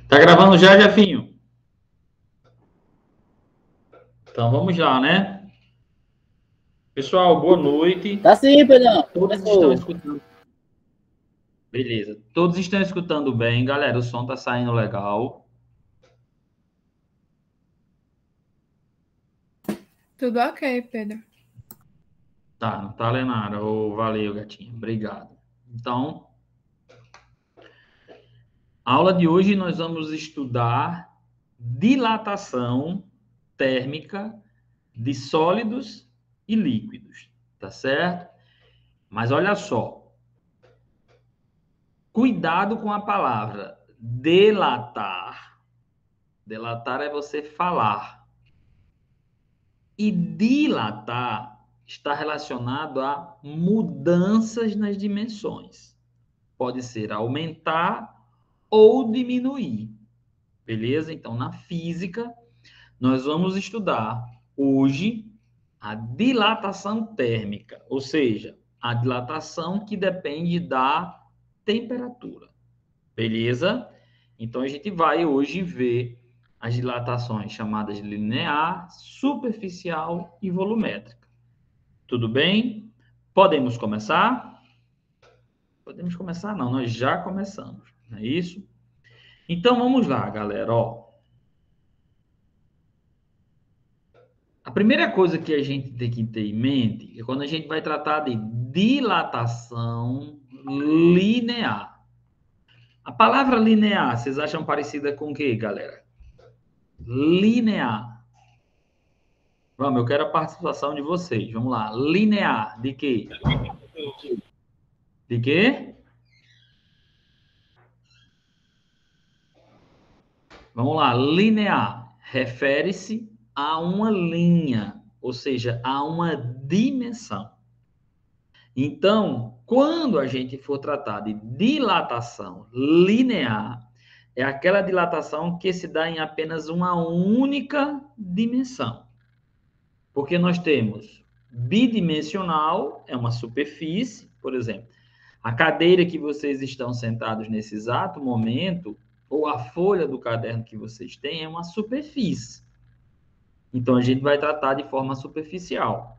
Tá gravando já, Jefinho? Então vamos lá, né? Pessoal, boa noite. Tá sim, Pedrão. Todos estão escutando. Beleza. Todos estão escutando bem, galera. O som tá saindo legal. Tudo ok, Pedro. Tá, não tá, Lenara? Oh, valeu, gatinho. Obrigado. Então, a aula de hoje nós vamos estudar dilatação térmica de sólidos e líquidos, tá certo? Mas olha só, cuidado com a palavra delatar. Delatar é você falar. E dilatar está relacionado a mudanças nas dimensões. Pode ser aumentar ou diminuir. Beleza? Então, na física, nós vamos estudar hoje a dilatação térmica, ou seja, a dilatação que depende da temperatura. Beleza? Então, a gente vai hoje ver as dilatações chamadas de linear, superficial e volumétrica. Tudo bem? Podemos começar? Podemos começar, não, nós já começamos, não é isso? Então, vamos lá, galera, ó. A primeira coisa que a gente tem que ter em mente é quando a gente vai tratar de dilatação linear. A palavra linear, vocês acham parecida com o quê, galera? Linear. Vamos, eu quero a participação de vocês. Vamos lá. Linear, de quê? De quê? Vamos lá. Linear refere-se a uma linha, ou seja, a uma dimensão. Então, quando a gente for tratar de dilatação linear, é aquela dilatação que se dá em apenas uma única dimensão. Porque nós temos bidimensional, é uma superfície, por exemplo, a cadeira que vocês estão sentados nesse exato momento, ou a folha do caderno que vocês têm, é uma superfície. Então, a gente vai tratar de forma superficial.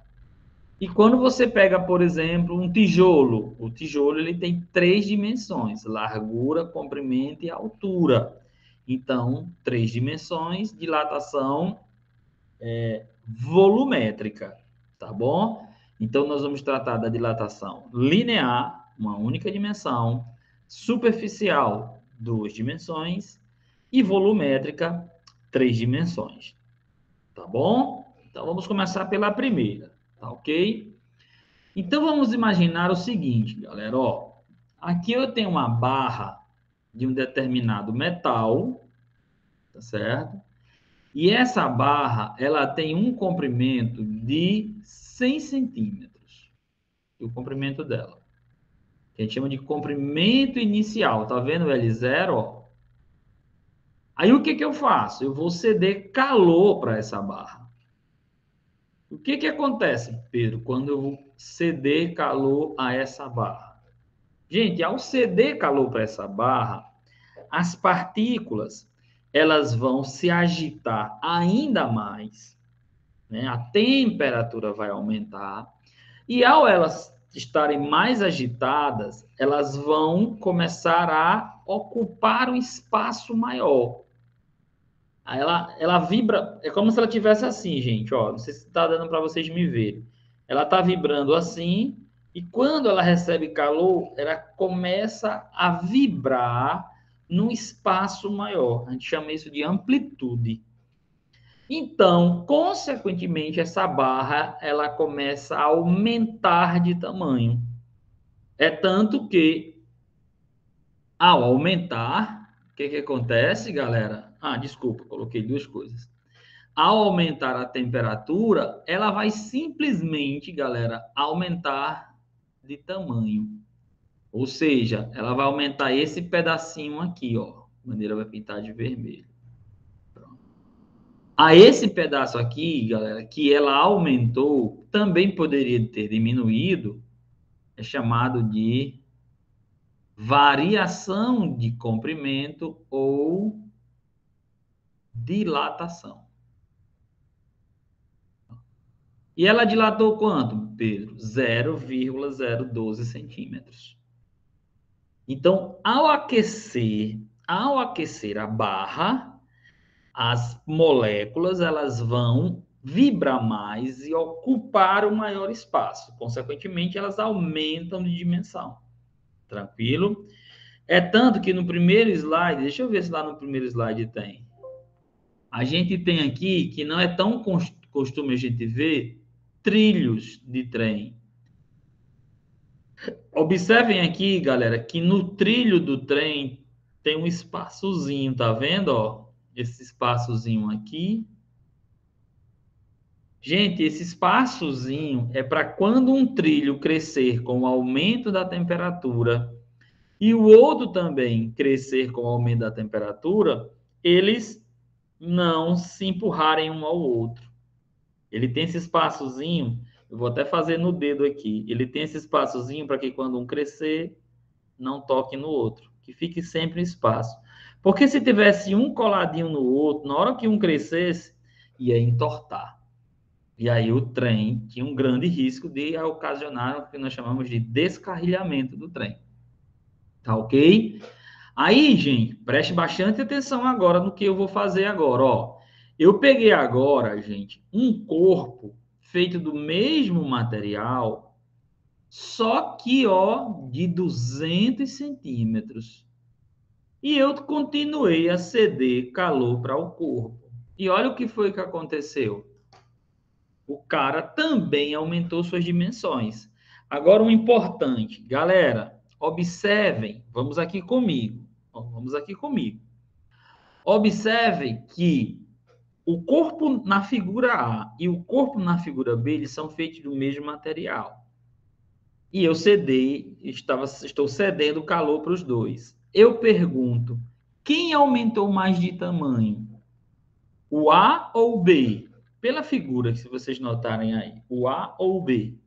E quando você pega, por exemplo, um tijolo, o tijolo ele tem 3 dimensões, largura, comprimento e altura. Então, 3 dimensões, dilatação volumétrica, tá bom? Então, nós vamos tratar da dilatação linear, uma única dimensão, superficial, 2 dimensões, e volumétrica, 3 dimensões, tá bom? Então, vamos começar pela primeira, tá ok? Então, vamos imaginar o seguinte, galera, ó. Aqui eu tenho uma barra de um determinado metal, tá certo? E essa barra, ela tem um comprimento de 100 centímetros. O comprimento dela. Que a gente chama de comprimento inicial. Tá vendo o L0, ó? Aí, o que que eu faço? Eu vou ceder calor para essa barra. O que que acontece, Pedro, quando eu vou ceder calor a essa barra? Gente, ao ceder calor para essa barra, as partículas elas vão se agitar ainda mais, né? A temperatura vai aumentar e ao elas estarem mais agitadas, elas vão começar a ocupar um espaço maior. Aí ela vibra, é como se ela tivesse assim, gente, ó, não sei se está dando para vocês me verem. Ela está vibrando assim, e quando ela recebe calor, ela começa a vibrar num espaço maior. A gente chama isso de amplitude. Então, consequentemente, essa barra ela começa a aumentar de tamanho. É tanto que, ao aumentar, o que que acontece, galera? Ah, desculpa, coloquei 2 coisas. Ao aumentar a temperatura, ela vai simplesmente, galera, aumentar de tamanho. Ou seja, ela vai aumentar esse pedacinho aqui, ó. A bandeira vai pintar de vermelho. Pronto. A esse pedaço aqui, galera, que ela aumentou, também poderia ter diminuído, é chamado de variação de comprimento ou dilatação. E ela dilatou quanto, Pedro? 0,012 centímetros. Então, ao aquecer a barra, as moléculas elas vão vibrar mais e ocupar um maior espaço. Consequentemente, elas aumentam de dimensão. Tranquilo? É tanto que no primeiro slide, deixa eu ver se lá no primeiro slide tem. A gente tem aqui, que não é tão costume a gente ver, trilhos de trem. Observem aqui, galera, que no trilho do trem tem um espaçozinho, tá vendo, ó? Esse espaçozinho aqui. Gente, esse espaçozinho é para quando um trilho crescer com o aumento da temperatura e o outro também crescer com o aumento da temperatura, eles não se empurrarem um ao outro. Ele tem esse espaçozinho, eu vou até fazer no dedo aqui. Ele tem esse espaçozinho para que quando um crescer, não toque no outro, que fique sempre espaço. Porque se tivesse um coladinho no outro, na hora que um crescesse, ia entortar. E aí o trem tinha um grande risco de ocasionar o que nós chamamos de descarrilhamento do trem. Tá ok? Aí, gente, preste bastante atenção agora no que eu vou fazer agora, ó. Eu peguei agora, gente, um corpo feito do mesmo material, só que, ó, de 200 centímetros. E eu continuei a ceder calor para o corpo. E olha o que foi que aconteceu. O cara também aumentou suas dimensões. Agora, um importante, galera, observem, vamos aqui comigo. Vamos aqui comigo. Observem que o corpo na figura A e o corpo na figura B, eles são feitos do mesmo material. E eu estou cedendo calor para os dois. Eu pergunto, quem aumentou mais de tamanho? O A ou o B? Pela figura, se vocês notarem aí, o A ou o B?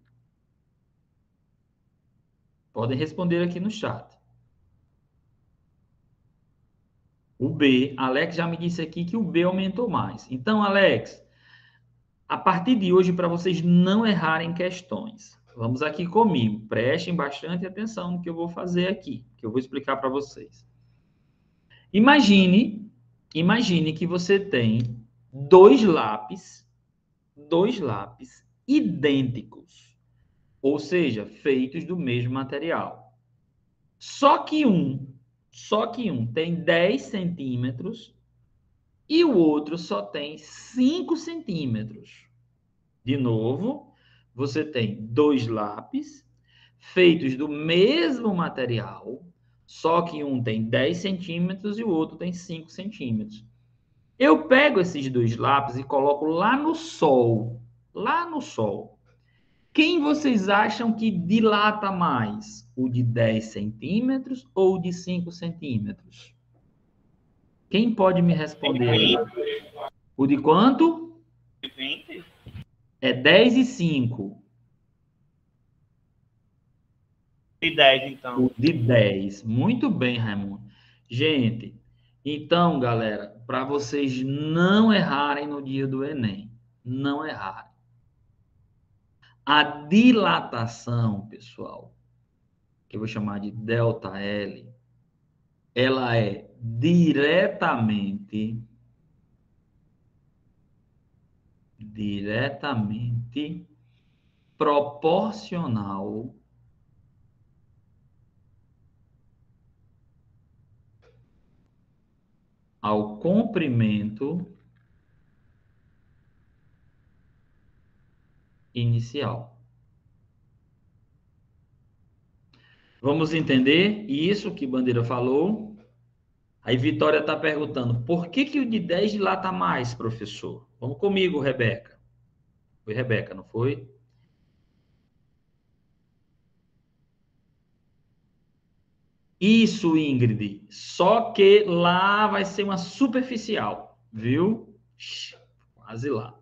Podem responder aqui no chat. O B. Alex já me disse aqui que o B aumentou mais. Então, Alex, a partir de hoje, para vocês não errarem questões, vamos aqui comigo. Prestem bastante atenção no que eu vou fazer aqui, que eu vou explicar para vocês. Imagine que você tem dois lápis idênticos, ou seja, feitos do mesmo material. Só que um tem 10 centímetros e o outro só tem 5 centímetros. De novo, você tem dois lápis feitos do mesmo material, só que um tem 10 centímetros e o outro tem 5 centímetros. Eu pego esses dois lápis e coloco lá no sol. Lá no sol. Quem vocês acham que dilata mais? O de 10 centímetros ou o de 5 centímetros? Quem pode me responder aí? O de quanto? 20? É 10 e 5. De 10, então. O de 10. Muito bem, Raimundo. Gente, então, galera, para vocês não errarem no dia do Enem, não errarem. A dilatação, pessoal, que eu vou chamar de delta L, ela é diretamente proporcional ao comprimento inicial. Vamos entender isso que Bandeira falou? Aí Vitória está perguntando, por que o de 10 dilata mais, professor? Vamos comigo, Rebeca. Foi Rebeca, não foi? Isso, Ingrid. Só que lá vai ser uma superficial, viu? Quase lá.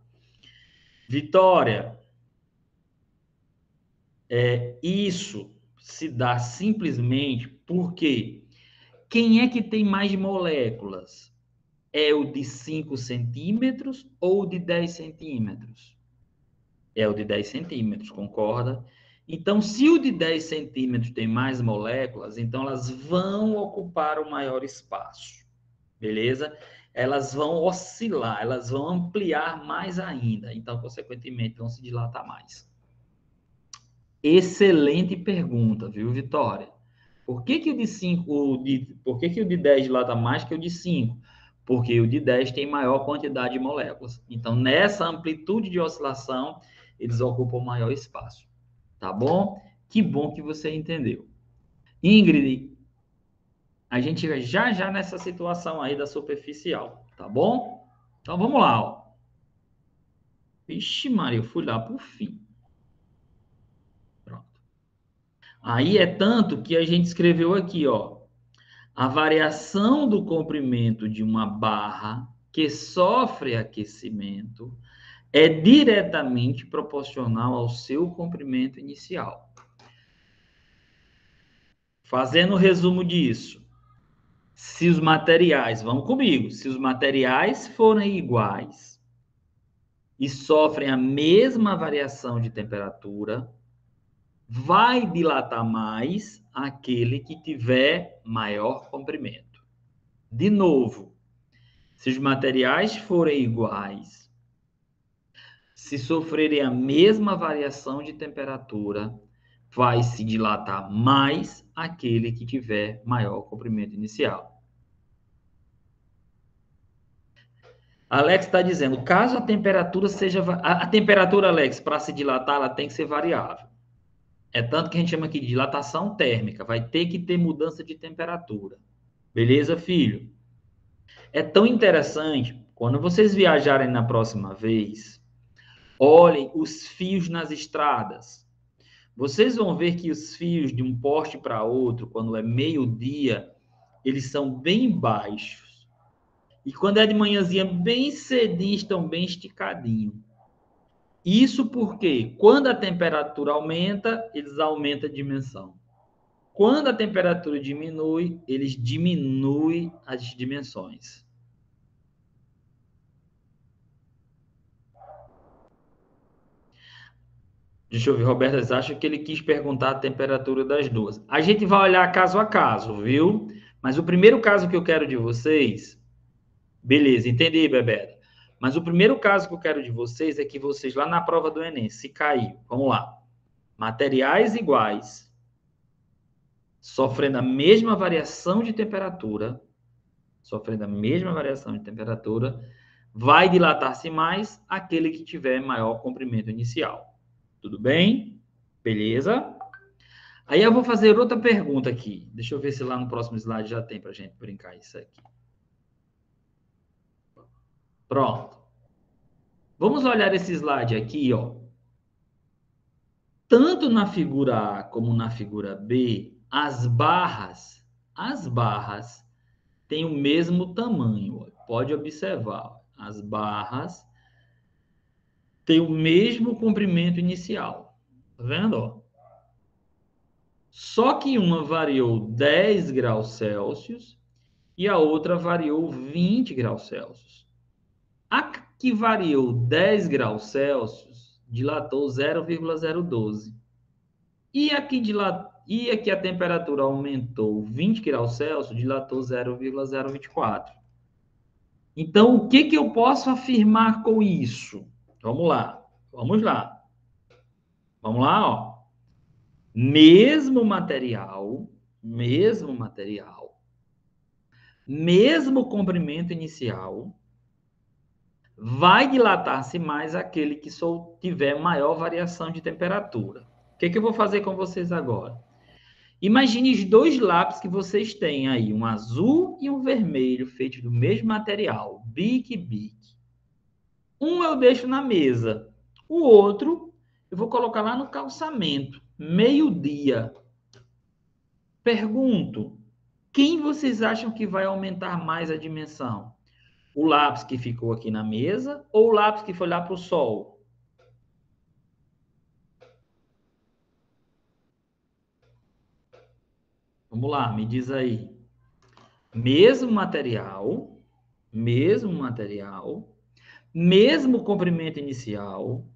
Vitória. Isso. se dá simplesmente porque quem é que tem mais moléculas? É o de 5 centímetros ou o de 10 centímetros? É o de 10 centímetros, concorda? Então, se o de 10 centímetros tem mais moléculas, então elas vão ocupar o maior espaço, beleza? Elas vão oscilar, elas vão ampliar mais ainda, então, consequentemente, vão se dilatar mais. Excelente pergunta, viu, Vitória? Por que que o de 5, por que que o de 10 dilata mais que o de 5? Porque o de 10 tem maior quantidade de moléculas. Então, nessa amplitude de oscilação, eles ocupam maior espaço. Tá bom? Que bom que você entendeu. Ingrid, a gente chega já nessa situação aí da superficial, tá bom? Então, vamos lá, ó. Vixe, Maria, eu fui lá pro fim. Pronto. Aí é tanto que a gente escreveu aqui, ó. A variação do comprimento de uma barra que sofre aquecimento é diretamente proporcional ao seu comprimento inicial. Fazendo o resumo disso, se os materiais, vamos comigo, se os materiais forem iguais e sofrem a mesma variação de temperatura, vai dilatar mais aquele que tiver maior comprimento. De novo, se os materiais forem iguais, se sofrerem a mesma variação de temperatura, vai se dilatar mais aquele que tiver maior comprimento inicial. Alex está dizendo, caso a temperatura seja... A temperatura, Alex, para se dilatar, ela tem que ser variável. É tanto que a gente chama aqui de dilatação térmica. Vai ter que ter mudança de temperatura. Beleza, filho? É tão interessante, quando vocês viajarem na próxima vez, olhem os fios nas estradas. Vocês vão ver que os fios de um poste para outro, quando é meio-dia, eles são bem baixos. E quando é de manhãzinha, bem cedinho, estão bem esticadinhos. Isso porque, quando a temperatura aumenta, eles aumentam a dimensão. Quando a temperatura diminui, eles diminuem as dimensões. Deixa eu ver, Roberto, acho que ele quis perguntar a temperatura das duas. A gente vai olhar caso a caso, viu? Mas o primeiro caso que eu quero de vocês... Beleza, entendi, Bebeto. Mas o primeiro caso que eu quero de vocês é que vocês, lá na prova do Enem, se caiu, vamos lá. Materiais iguais, sofrendo a mesma variação de temperatura, vai dilatar-se mais aquele que tiver maior comprimento inicial. Tudo bem? Beleza? Aí eu vou fazer outra pergunta aqui. Deixa eu ver se lá no próximo slide já tem para a gente brincar isso aqui. Pronto. Vamos olhar esse slide aqui, ó. Tanto na figura A como na figura B, as barras têm o mesmo tamanho. Ó. Pode observar. Ó. As barras têm o mesmo comprimento inicial. Tá vendo? Ó? Só que uma variou 10 graus Celsius e a outra variou 20 graus Celsius. A que variou 10 graus Celsius dilatou 0,012. E aqui a temperatura aumentou 20 graus Celsius, dilatou 0,024. Então, o que eu posso afirmar com isso? Vamos lá. Vamos lá, ó. Mesmo material, mesmo comprimento inicial, vai dilatar-se mais aquele que tiver maior variação de temperatura. O que eu vou fazer com vocês agora? Imagine os dois lápis que vocês têm aí, um azul e um vermelho, feitos do mesmo material, Bic. Um eu deixo na mesa, o outro eu vou colocar lá no calçamento, meio-dia. Pergunto, quem vocês acham que vai aumentar mais a dimensão? O lápis que ficou aqui na mesa ou o lápis que foi lá para o sol? Vamos lá, me diz aí. Mesmo material, mesmo comprimento inicial,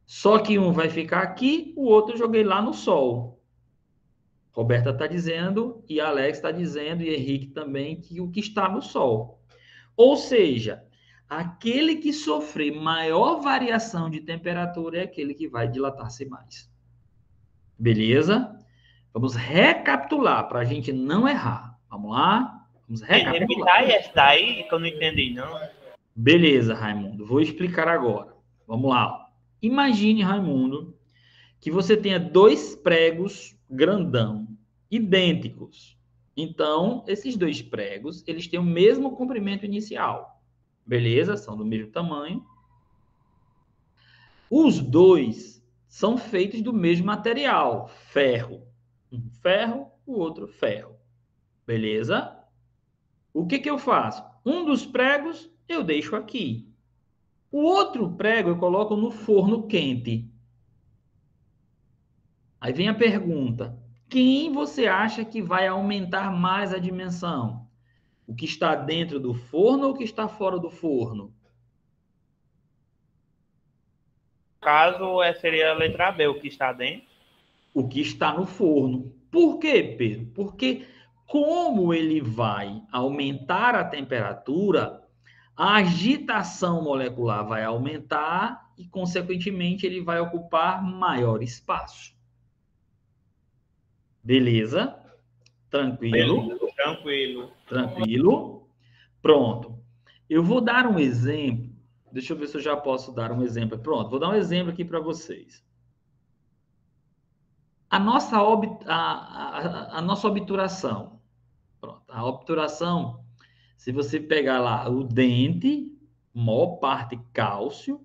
só que um vai ficar aqui, o outro eu joguei lá no Sol. Roberta está dizendo, e Alex está dizendo, e Henrique também, que o que está no Sol. Ou seja, aquele que sofrer maior variação de temperatura é aquele que vai dilatar-se mais. Beleza? Vamos recapitular para a gente não errar. Vamos lá? Vamos recapitular. Repita aí essa daí que eu não entendi, não. Beleza, Raimundo. Vou explicar agora. Vamos lá. Imagine, Raimundo, que você tenha dois pregos grandão, idênticos. Então, esses dois pregos, eles têm o mesmo comprimento inicial. Beleza? São do mesmo tamanho. Os dois são feitos do mesmo material, ferro. Um ferro, o outro ferro. Beleza? O que eu faço? Um dos pregos eu deixo aqui. O outro prego eu coloco no forno quente. Aí vem a pergunta: quem você acha que vai aumentar mais a dimensão? O que está dentro do forno ou o que está fora do forno? No caso, seria a letra B, o que está dentro. O que está no forno. Por quê, Pedro? Porque como ele vai aumentar a temperatura, a agitação molecular vai aumentar e, consequentemente, ele vai ocupar maior espaço. Beleza? Tranquilo? Tranquilo. Tranquilo? Pronto. Eu vou dar um exemplo. Deixa eu ver se eu já posso dar um exemplo. Pronto, vou dar um exemplo aqui para vocês. A nossa obturação. Pronto. A obturação, se você pegar lá o dente, maior parte cálcio,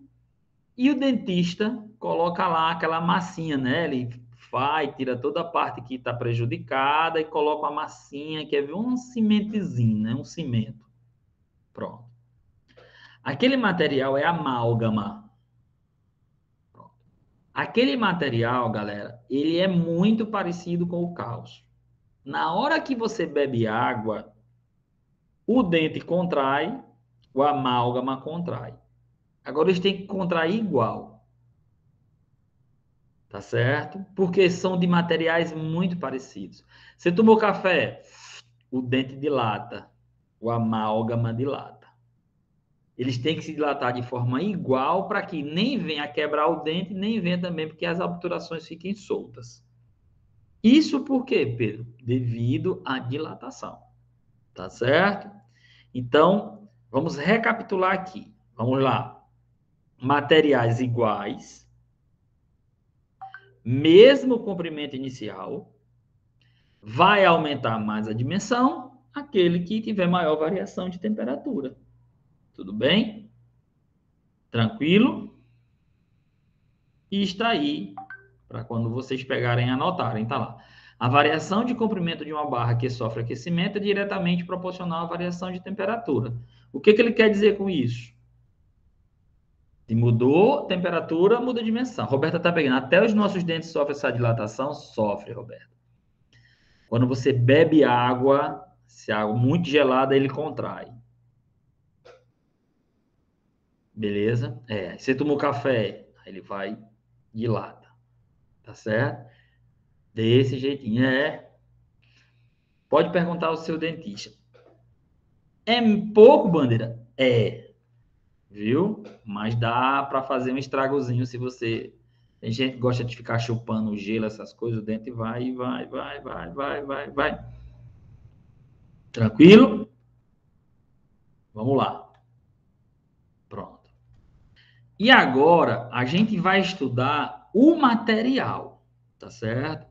e o dentista coloca lá aquela massinha, né? Ele vai, tira toda a parte que está prejudicada e coloca a massinha, que é um cimentezinho, né? Um cimento. Pronto. Aquele material é amálgama. Pronto. Aquele material, galera, ele é muito parecido com o cálcio. Na hora que você bebe água, o dente contrai, o amálgama contrai. Agora eles têm que contrair igual. Tá certo? Porque são de materiais muito parecidos. Você tomou café, o dente dilata, o amálgama dilata. Eles têm que se dilatar de forma igual para que nem venha quebrar o dente, nem venha também porque as obturações fiquem soltas. Isso por quê, Pedro? Devido à dilatação. Tá certo? Então, vamos recapitular aqui. Vamos lá. Materiais iguais, mesmo comprimento inicial, vai aumentar mais a dimensão aquele que tiver maior variação de temperatura. Tudo bem? Tranquilo? E está aí, para quando vocês pegarem e anotarem, tá lá. A variação de comprimento de uma barra que sofre aquecimento é diretamente proporcional à variação de temperatura. O que ele quer dizer com isso? Se mudou temperatura, muda a dimensão. Roberta está pegando. Até os nossos dentes sofrem essa dilatação? Sofre, Roberta. Quando você bebe água, se a água muito gelada, ele contrai. Beleza? Você tomou café, aí ele vai dilata. Tá certo? Desse jeitinho. Pode perguntar ao seu dentista. É pouco, Bandeira? Viu? Mas dá para fazer um estragozinho se você... Tem gente que gosta de ficar chupando gelo, essas coisas, o dente vai. Tranquilo? Vamos lá. Pronto. E agora a gente vai estudar o material, tá certo?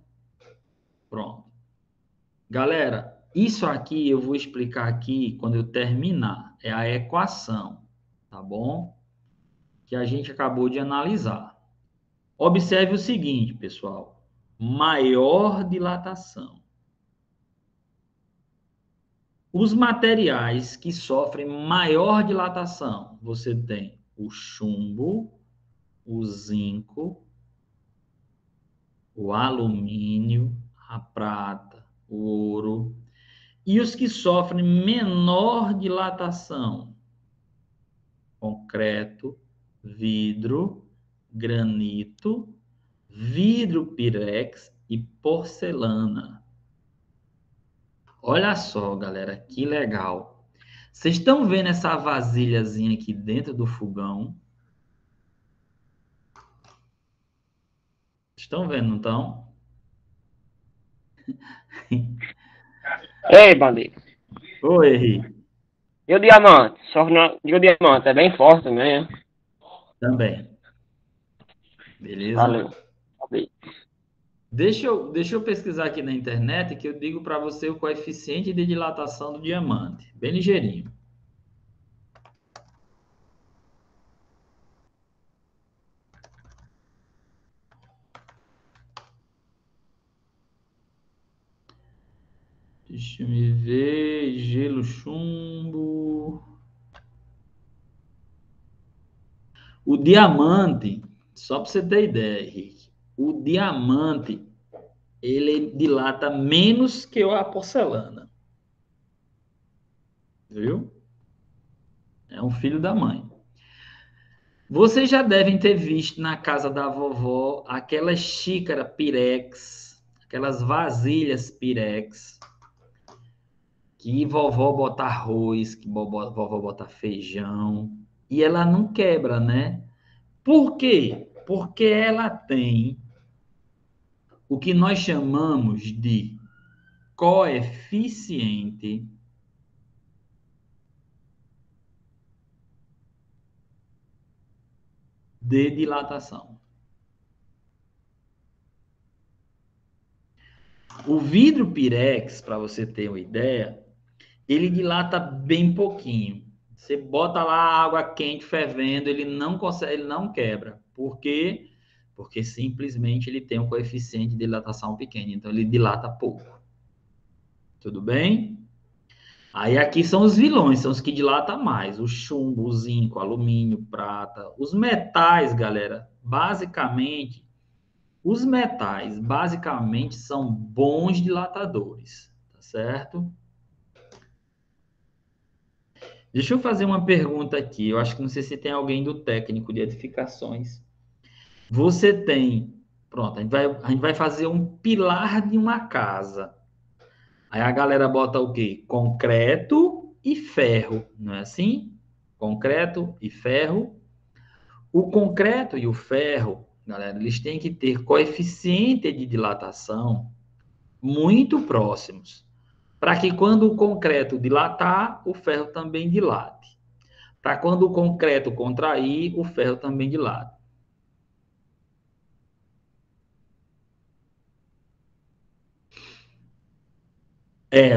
Pronto. Galera, isso aqui eu vou explicar aqui quando eu terminar. É a equação, tá bom? Que a gente acabou de analisar. Observe o seguinte, pessoal. Maior dilatação. Os materiais que sofrem maior dilatação, você tem o chumbo, o zinco, o alumínio, a prata, ouro. E os que sofrem menor dilatação? Concreto, vidro, granito, vidro pirex e porcelana. Olha só, galera, que legal. Vocês estão vendo essa vasilhazinha aqui dentro do fogão? Estão vendo, não estão? Ei, bandido. Oi, Henrique. E o diamante? Só que não... E o diamante é bem forte também, né? Também. Beleza? Valeu. Valeu. Deixa eu pesquisar aqui na internet que eu digo para você o coeficiente de dilatação do diamante. Bem ligeirinho. Deixa eu me ver. Gelo, chumbo. O diamante, só para você ter ideia, Henrique, o diamante, ele dilata menos que a porcelana. Viu? É um filho da mãe. Vocês já devem ter visto na casa da vovó aquela xícara pirex, aquelas vasilhas pirex, que vovó bota arroz, que vovó bota feijão, e ela não quebra, né? Por quê? Porque ela tem o que nós chamamos de coeficiente de dilatação. O vidro pirex, para você ter uma ideia, ele dilata bem pouquinho. Você bota lá a água quente fervendo, ele não consegue, ele não quebra. Por quê? Porque simplesmente ele tem um coeficiente de dilatação pequeno, então ele dilata pouco. Tudo bem? Aí aqui são os vilões, são os que dilatam mais. O chumbo, o zinco, alumínio, prata. Os metais, galera, basicamente, os metais basicamente são bons dilatadores, tá certo? Deixa eu fazer uma pergunta aqui. Eu acho que não sei se tem alguém do técnico de edificações. Você tem, pronto, a gente vai fazer um pilar de uma casa. Aí a galera bota o quê? Concreto e ferro, não é assim? Concreto e ferro. O concreto e o ferro, galera, eles têm que ter coeficiente de dilatação muito próximos, para que quando o concreto dilatar, o ferro também dilate. Para quando o concreto contrair, o ferro também dilata.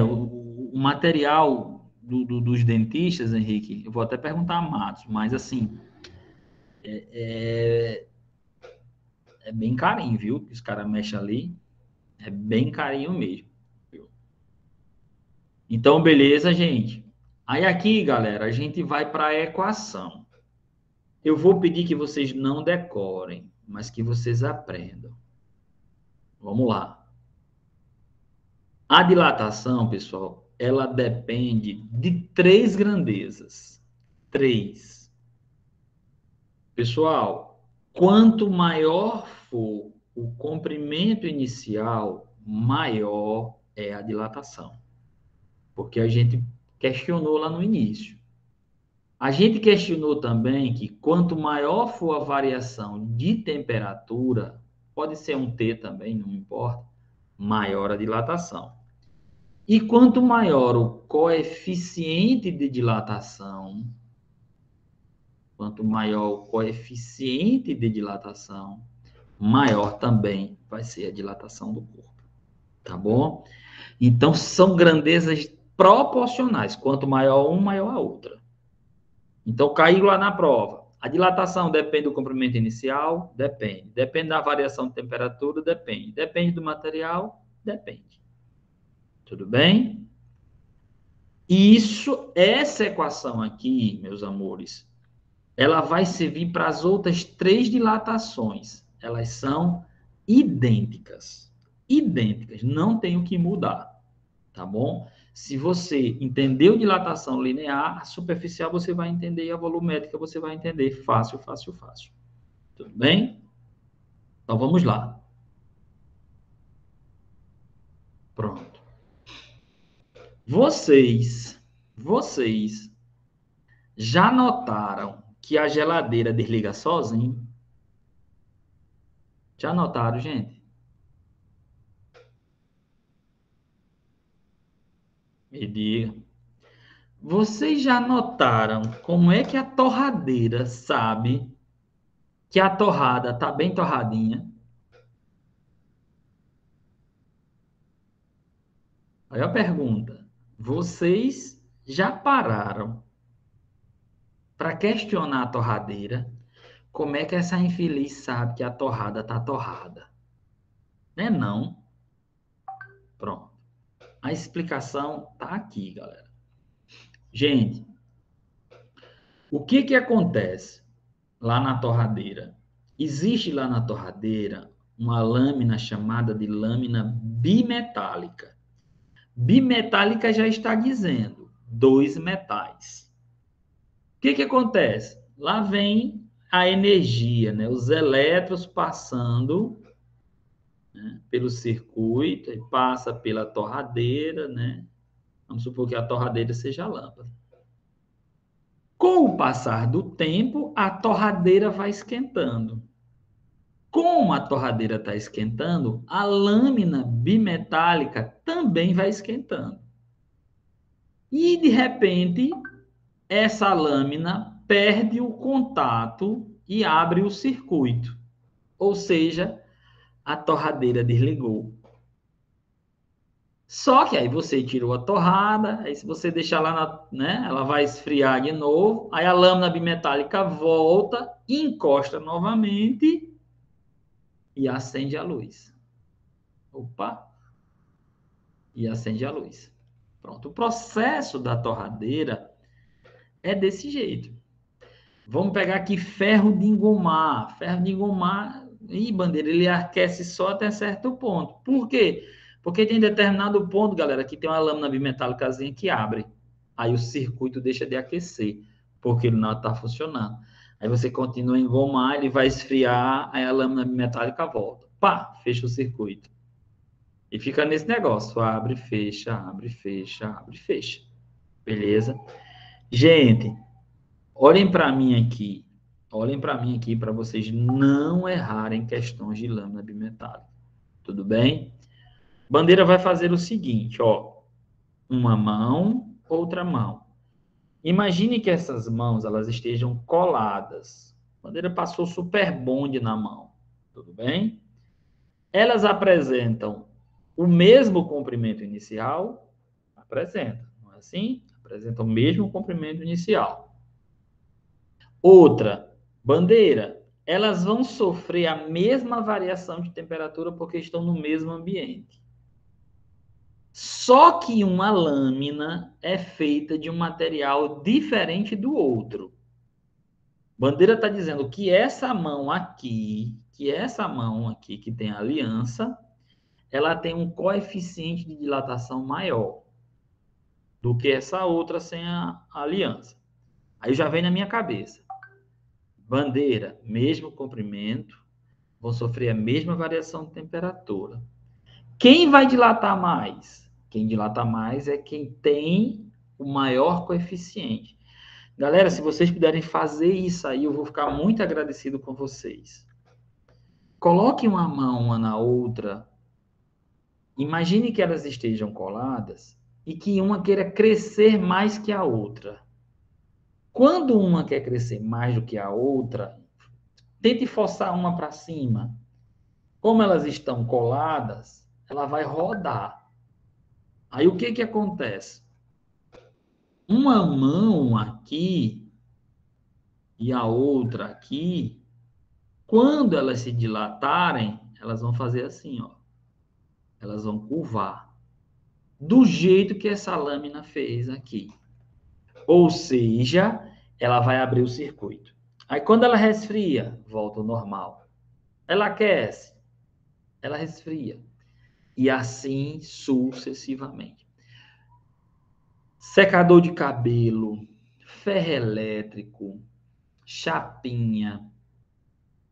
O material dos dentistas, Henrique, eu vou até perguntar a Matos, mas assim, é bem carinho, viu? Que os caras mexem ali, é bem carinho mesmo. Viu? Então, beleza, gente. Aí aqui, galera, a gente vai para a equação. Eu vou pedir que vocês não decorem, mas que vocês aprendam. Vamos lá. A dilatação, pessoal, ela depende de 3 grandezas. 3. Pessoal, quanto maior for o comprimento inicial, maior é a dilatação. Porque a gente questionou lá no início. A gente questionou também que quanto maior for a variação de temperatura, pode ser um T também, não importa, maior a dilatação. E quanto maior o coeficiente de dilatação, quanto maior o coeficiente de dilatação, maior também vai ser a dilatação do corpo. Tá bom? Então, são grandezas proporcionais. Quanto maior um, maior a outra. Então, caiu lá na prova. A dilatação depende do comprimento inicial? Depende. Depende da variação de temperatura? Depende. Depende do material? Depende. Tudo bem? E essa equação aqui, meus amores, ela vai servir para as outras 3 dilatações. Elas são idênticas. Idênticas, não tem o que mudar. tá bom? Se você entendeu dilatação linear, a superficial você vai entender e a volumétrica você vai entender. Fácil, fácil, fácil. Tudo bem? Então, vamos lá. Pronto. Vocês já notaram que a geladeira desliga sozinha? Já notaram, gente? Me diga. Vocês já notaram como é que a torradeira sabe que a torrada está bem torradinha? Aí a pergunta. Vocês já pararam para questionar a torradeira? Como é que essa infeliz sabe que a torrada está torrada? Né não? Pronto. A explicação está aqui, galera. Gente, o que que acontece lá na torradeira? Existe lá na torradeira uma lâmina chamada de lâmina bimetálica. Bimetálica já está dizendo 2 metais. O que que acontece? Lá vem a energia, né? Os elétrons passando, né, pelo circuito e passa pela torradeira, né? Vamos supor que a torradeira seja a lâmpada. Com o passar do tempo, a torradeira vai esquentando. Como a torradeira está esquentando, a lâmina bimetálica também vai esquentando. E, de repente, essa lâmina perde o contato e abre o circuito. Ou seja, a torradeira desligou. Só que aí você tirou a torrada, aí se você deixar lá, né, ela vai esfriar de novo, aí a lâmina bimetálica volta, encosta novamente e acende a luz. Opa! E acende a luz. Pronto. O processo da torradeira é desse jeito. Vamos pegar aqui ferro de engomar. Ferro de engomar, bandeira, ele aquece só até certo ponto. Por quê? Porque tem determinado ponto, galera, que tem uma lâmina bimetálicazinha que abre. Aí o circuito deixa de aquecer, porque ele não está funcionando. Aí você continua a engomar, ele vai esfriar, aí a lâmina bimetálica volta. Pá, fecha o circuito. E fica nesse negócio, abre, fecha, abre, fecha, abre, fecha. Beleza? Gente, olhem para mim aqui. Olhem para mim aqui para vocês não errarem questões de lâmina bimetálica. Tudo bem? Bandeira vai fazer o seguinte, ó. Uma mão, outra mão. Imagine que essas mãos elas estejam coladas. Bandeira passou super bonde na mão. Tudo bem? Elas apresentam o mesmo comprimento inicial? Apresenta, não é assim? Apresenta o mesmo comprimento inicial. Outra, bandeira, elas vão sofrer a mesma variação de temperatura porque estão no mesmo ambiente. Só que uma lâmina é feita de um material diferente do outro. Bandeira está dizendo que essa mão aqui, que tem a aliança, ela tem um coeficiente de dilatação maior do que essa outra sem a aliança. Aí já vem na minha cabeça. Bandeira, mesmo comprimento, vão sofrer a mesma variação de temperatura. Quem vai dilatar mais? Quem dilata mais é quem tem o maior coeficiente. Galera, se vocês puderem fazer isso aí, eu vou ficar muito agradecido com vocês. Coloque uma mão uma na outra. Imagine que elas estejam coladas e que uma queira crescer mais que a outra. Quando uma quer crescer mais do que a outra, tente forçar uma para cima. Como elas estão coladas, ela vai rodar. Aí o que que acontece? Uma mão aqui e a outra aqui, quando elas se dilatarem, elas vão fazer assim, ó. Elas vão curvar. Do jeito que essa lâmina fez aqui. Ou seja, ela vai abrir o circuito. Aí quando ela resfria, volta ao normal. Ela aquece, ela resfria. E assim sucessivamente. secador de cabelo, ferro elétrico, chapinha,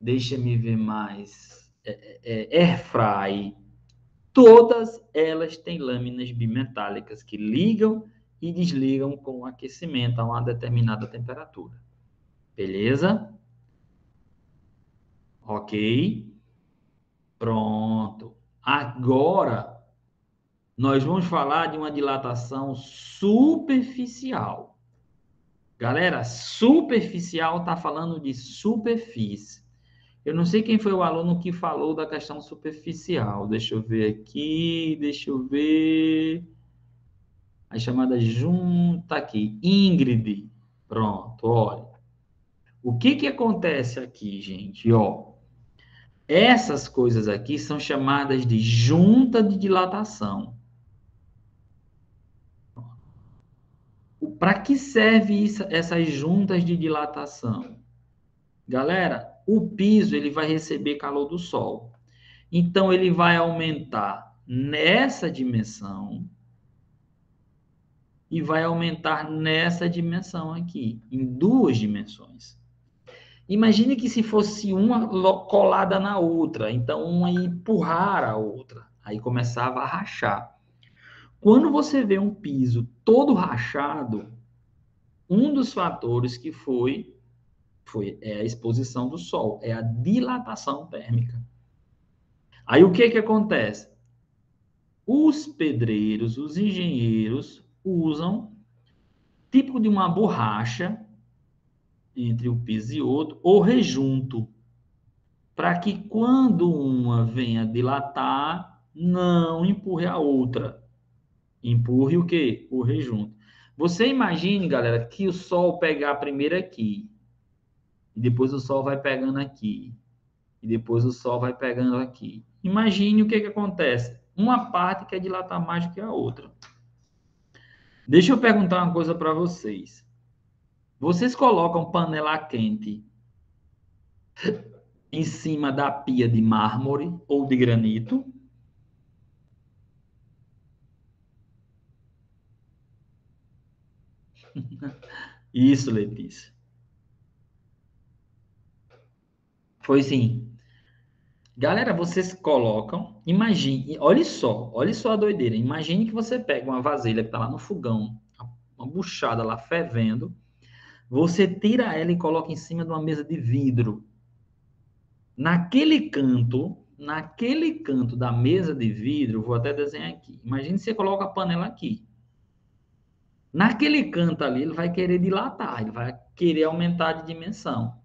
deixa-me ver mais, airfry, todas elas têm lâminas bimetálicas que ligam e desligam com o aquecimento a uma determinada temperatura. Beleza? Ok? Pronto. Agora, nós vamos falar de uma dilatação superficial. Galera, superficial está falando de superfície. Eu não sei quem foi o aluno que falou da questão superficial. Deixa eu ver aqui, deixa eu ver. A chamada junta aqui, Ingrid. Pronto, olha. O que acontece aqui, gente? Ó, essas coisas aqui são chamadas de junta de dilatação. Para que serve essas juntas de dilatação? Galera, o piso ele vai receber calor do sol. Então, ele vai aumentar nessa dimensão e vai aumentar nessa dimensão aqui, em duas dimensões. Imagine que se fosse uma colada na outra, então uma ia empurrar a outra, aí começava a rachar. Quando você vê um piso todo rachado, um dos fatores que foi a exposição do sol, é a dilatação térmica. Aí o que acontece? Os pedreiros, os engenheiros usam tipo de uma borracha entre o piso e outro, ou rejunto, para que quando uma venha dilatar, não empurre a outra. Empurre o quê? O rejunto. Você imagine, galera, que o sol pegar primeiro aqui, e depois o sol vai pegando aqui, e depois o sol vai pegando aqui. Imagine o que acontece. Uma parte quer dilatar mais do que a outra. Deixa eu perguntar uma coisa para vocês. Vocês colocam panela quente em cima da pia de mármore ou de granito? Isso, Letícia. Foi sim. Galera, vocês colocam, imagine, olha só a doideira. Imagine que você pega uma vasilha que está lá no fogão, uma buchada lá fervendo, você tira ela e coloca em cima de uma mesa de vidro. Naquele canto da mesa de vidro, vou até desenhar aqui. Imagine que você coloca a panela aqui. Naquele canto ali, ele vai querer dilatar, ele vai querer aumentar de dimensão.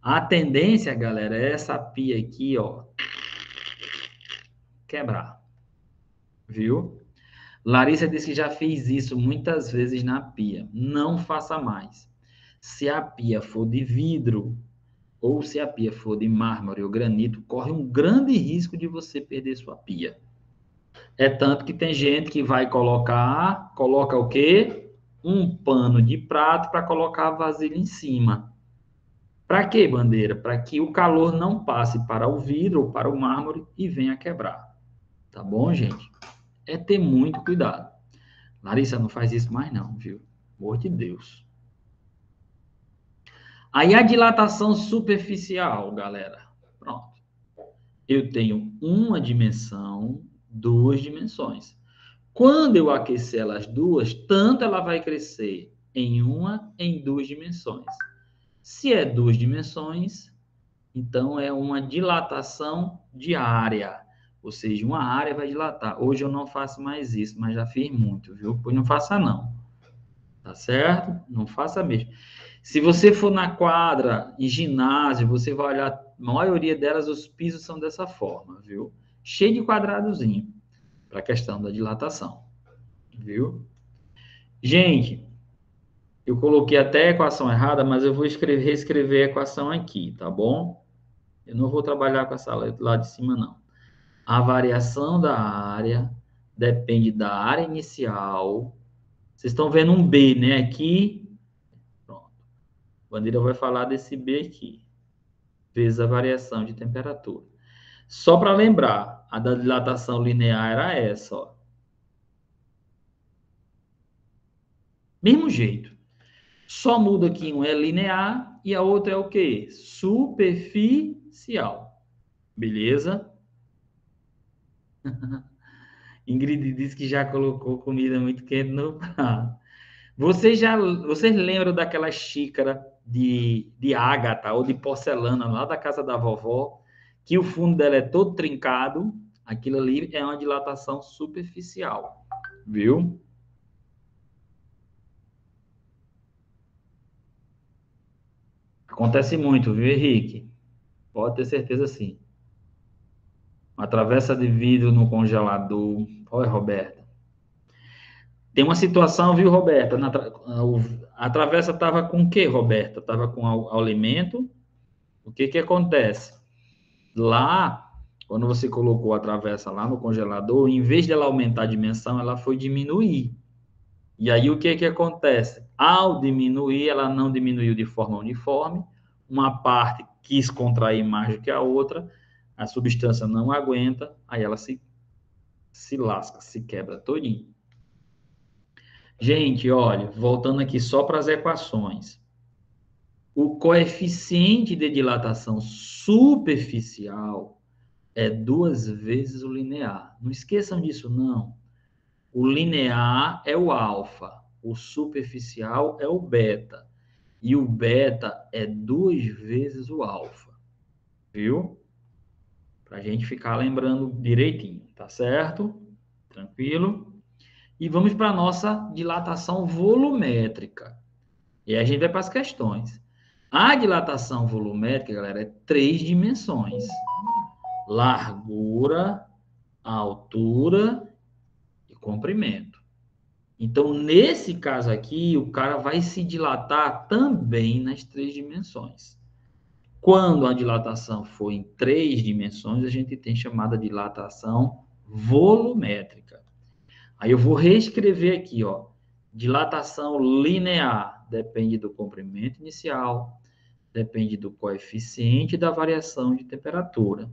A tendência, galera, é essa pia aqui, ó, quebrar. Viu? Larissa disse que já fez isso muitas vezes na pia. Não faça mais. Se a pia for de vidro ou se a pia for de mármore ou granito, corre um grande risco de você perder sua pia. É tanto que tem gente que vai coloca o quê? Um pano de prato para colocar a vasilha em cima. Para quê, bandeira? Para que o calor não passe para o vidro ou para o mármore e venha quebrar. Tá bom, gente? É ter muito cuidado. Larissa, não faz isso mais não, viu? Amor de Deus. Aí a dilatação superficial, galera. Pronto. Eu tenho uma dimensão, duas dimensões. Quando eu aquecer elas duas, tanto ela vai crescer em uma, em duas dimensões. Se é duas dimensões, então é uma dilatação de área. Ou seja, uma área vai dilatar. Hoje eu não faço mais isso, mas já fiz muito, viu? Pois não faça não. Tá certo? Não faça mesmo. Se você for na quadra, em ginásio, você vai olhar, a maioria delas, os pisos são dessa forma, viu? Cheio de quadradozinho, para a questão da dilatação, viu? Gente, eu coloquei até a equação errada, mas eu vou reescrever a equação aqui, tá bom? Eu não vou trabalhar com essa letra lá de cima, não. A variação da área depende da área inicial. Vocês estão vendo um B, né? Aqui. Pronto. A bandeira vai falar desse B aqui. Vezes a variação de temperatura. Só para lembrar, a da dilatação linear era essa, ó. Mesmo jeito. Só muda que um é linear e a outra é o quê? Superficial. Beleza? Ingrid disse que já colocou comida muito quente no prato. Vocês lembram daquela xícara de ágata ou de porcelana lá da casa da vovó, que o fundo dela é todo trincado? Aquilo ali é uma dilatação superficial, viu? Acontece muito, viu, Henrique? Pode ter certeza, sim. Uma travessa de vidro no congelador. Olha, Roberta. Tem uma situação, viu, Roberta? A travessa estava com o quê, Roberta? Estava com alimento. O que que acontece? Lá, quando você colocou a travessa lá no congelador, em vez de ela aumentar a dimensão, ela foi diminuir. E aí, o que que acontece? Ao diminuir, ela não diminuiu de forma uniforme. Uma parte quis contrair mais do que a outra, a substância não aguenta, aí ela se lasca, se quebra todinho. Gente, olha, voltando aqui só para as equações. O coeficiente de dilatação superficial é 2 vezes o linear. Não esqueçam disso, não. O linear é o alfa, o superficial é o beta. E o beta é 2 vezes o alfa. Viu? Para a gente ficar lembrando direitinho, tá certo? Tranquilo? E vamos para a nossa dilatação volumétrica. E aí a gente vai para as questões. A dilatação volumétrica, galera, é 3 dimensões: largura, altura e comprimento. Então, nesse caso aqui, o cara vai se dilatar também nas 3 dimensões. Quando a dilatação for em 3 dimensões, a gente tem chamada dilatação volumétrica. Aí eu vou reescrever aqui, ó. Dilatação linear depende do comprimento inicial, depende do coeficiente da variação de temperatura.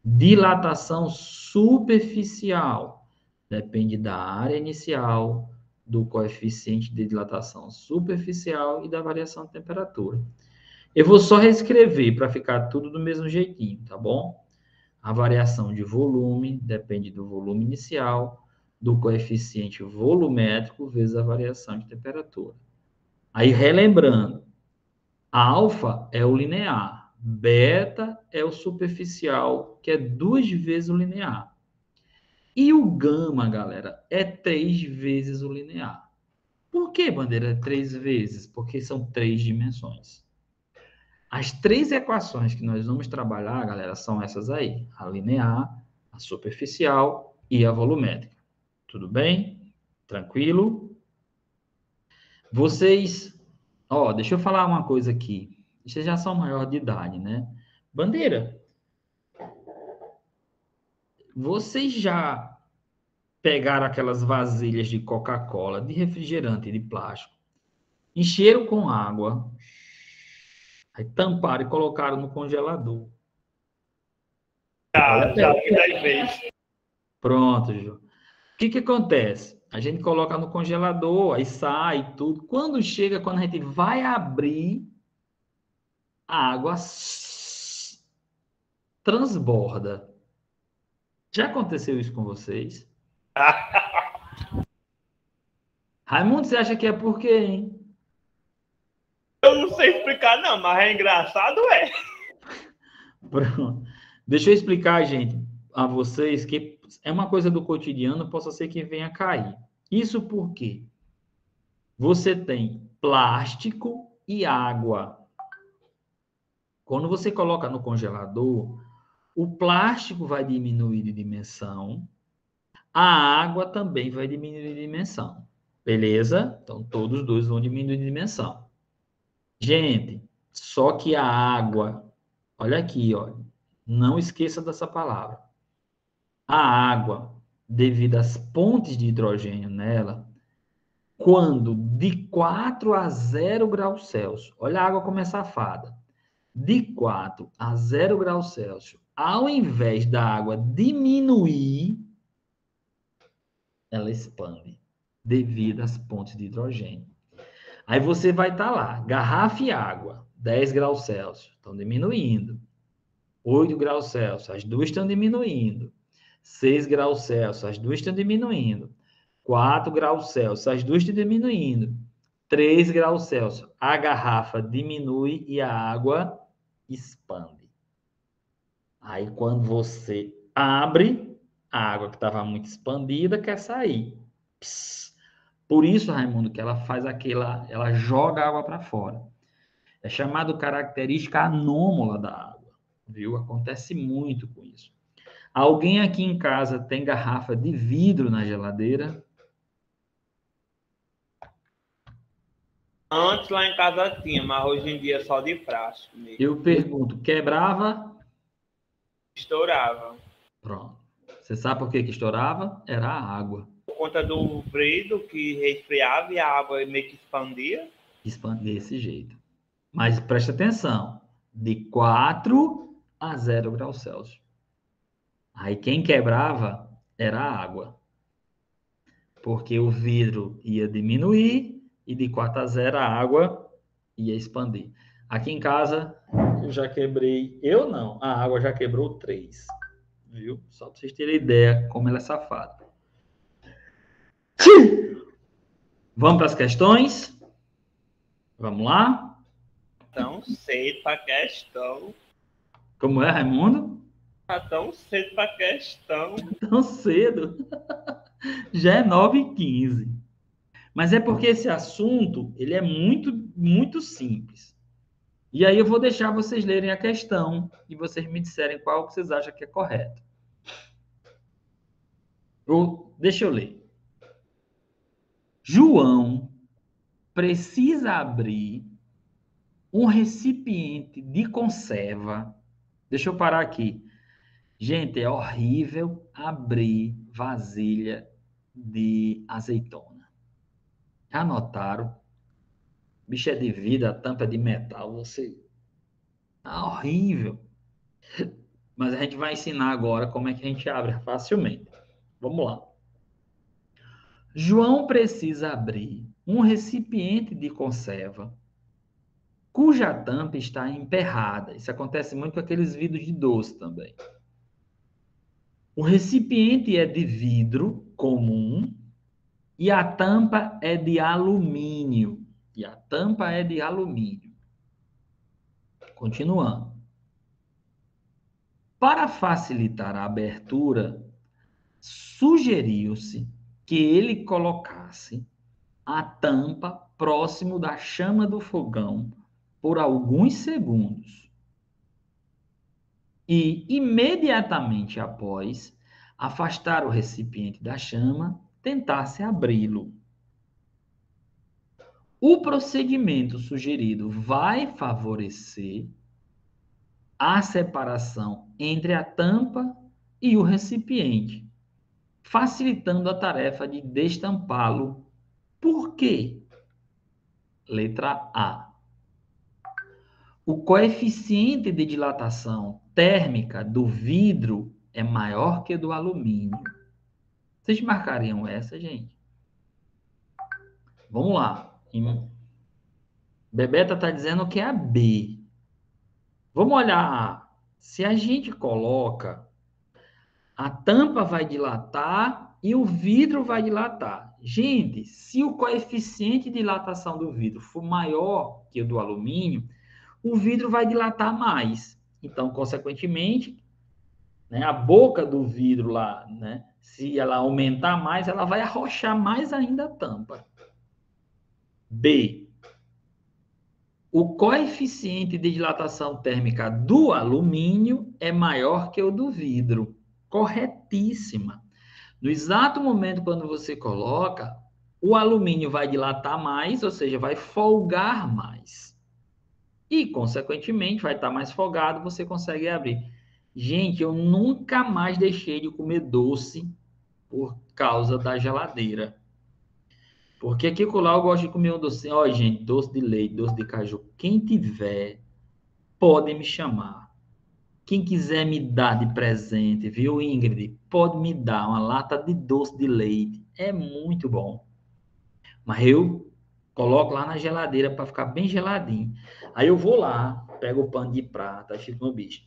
Dilatação superficial depende da área inicial, do coeficiente de dilatação superficial e da variação de temperatura. Eu vou só reescrever para ficar tudo do mesmo jeitinho, tá bom? A variação de volume depende do volume inicial, do coeficiente volumétrico vezes a variação de temperatura. Aí, relembrando, alfa é o linear, beta é o superficial, que é 2 vezes o linear. E o gama, galera, é 3 vezes o linear. Por que, Bandeira, 3 vezes? Porque são 3 dimensões. As 3 equações que nós vamos trabalhar, galera, são essas aí: a linear, a superficial e a volumétrica. Tudo bem? Tranquilo? Vocês, ó, deixa eu falar uma coisa aqui. Vocês já são maior de idade, né? Bandeira, vocês já pegaram aquelas vasilhas de Coca-Cola, de refrigerante, de plástico, encheram com água, aí tamparam e colocaram no congelador? Já muitas vezes. Pronto, Ju. O que que acontece? A gente coloca no congelador, aí sai tudo. Quando a gente vai abrir, a água transborda. Já aconteceu isso com vocês? Raimundo, você acha que é por quê, hein? Eu não sei explicar, não, mas é engraçado, é. Pronto. Deixa eu explicar, gente, a vocês que é uma coisa do cotidiano, possa ser que venha a cair. Isso porque você tem plástico e água. Quando você coloca no congelador, o plástico vai diminuir de dimensão, a água também vai diminuir de dimensão. Beleza? Então, todos os dois vão diminuir de dimensão. Gente, só que a água, olha aqui, ó, não esqueça dessa palavra. A água, devido às pontes de hidrogênio nela, quando de 4 a 0 graus Celsius, olha a água como é safada, de 4 a 0 graus Celsius, ao invés da água diminuir, ela expande. devido às pontes de hidrogênio. Aí você vai estar lá, garrafa e água, 10 graus Celsius, estão diminuindo. 8 graus Celsius, as duas estão diminuindo. 6 graus Celsius, as duas estão diminuindo. 4 graus Celsius, as duas estão diminuindo. 3 graus Celsius, a garrafa diminui e a água expande. Aí, quando você abre, a água que estava muito expandida quer sair. Pss. Por isso, Raimundo, que ela faz ela joga a água para fora. É chamado característica anômala da água, viu? Acontece muito com isso. Alguém aqui em casa tem garrafa de vidro na geladeira? Antes lá em casa tinha, mas hoje em dia é só de plástico mesmo. Eu pergunto, quebrava? Estourava. Pronto. Você sabe por que estourava? Era a água. Por conta do vidro que resfriava e a água meio que expandia. Expandia desse jeito. Mas preste atenção, de 4 a 0 graus Celsius. Aí quem quebrava era a água. Porque o vidro ia diminuir e de 4 a 0 a água ia expandir. Aqui em casa, eu já quebrei... Eu não, a água já quebrou 3. Viu? Só para vocês terem ideia como ela é safada. Vamos para as questões? Vamos lá? Tão cedo pra questão. Como é, Raimundo? Tá tão cedo pra questão. Tão cedo. Já é 9h15. Mas é porque esse assunto, ele é muito, muito simples. E aí eu vou deixar vocês lerem a questão e vocês me disserem qual que vocês acham que é correto. Deixa eu ler. João precisa abrir um recipiente de conserva. Deixa eu parar aqui. Gente, é horrível abrir vasilha de azeitona. Já notaram? Bicho é de vidro, a tampa é de metal. Você... Ah, horrível. Mas a gente vai ensinar agora como é que a gente abre facilmente. Vamos lá. João precisa abrir um recipiente de conserva cuja tampa está emperrada. Isso acontece muito com aqueles vidros de doce também. O recipiente é de vidro comum e a tampa é de alumínio. Continuando. Para facilitar a abertura, sugeriu-se que ele colocasse a tampa próximo da chama do fogão por alguns segundos e, imediatamente após, afastar o recipiente da chama, tentasse abri-lo. O procedimento sugerido vai favorecer a separação entre a tampa e o recipiente, facilitando a tarefa de destampá-lo. Por quê? Letra A. O coeficiente de dilatação térmica do vidro é maior que do alumínio. Vocês marcariam essa, gente? Vamos lá. Bebeta está dizendo que é a B. Vamos olhar. Se a gente coloca, a tampa vai dilatar e o vidro vai dilatar. Gente, se o coeficiente de dilatação do vidro for maior que o do alumínio, o vidro vai dilatar mais. Então, consequentemente, né, a boca do vidro lá, né, se ela aumentar mais, ela vai arrochar mais ainda a tampa. B. O coeficiente de dilatação térmica do alumínio é maior que o do vidro. Corretíssima. No exato momento quando você coloca, o alumínio vai dilatar mais, ou seja, vai folgar mais. E, consequentemente, vai estar mais folgado, você consegue abrir. Gente, eu nunca mais deixei de comer doce por causa da geladeira. Porque aqui com lá eu gosto de comer um doce. Ó, gente, doce de leite, doce de caju. Quem tiver, pode me chamar. Quem quiser me dar de presente, viu, Ingrid? Pode me dar uma lata de doce de leite. É muito bom. Mas eu coloco lá na geladeira para ficar bem geladinho. Aí eu vou lá, pego o pano de prata, aí fico no bicho.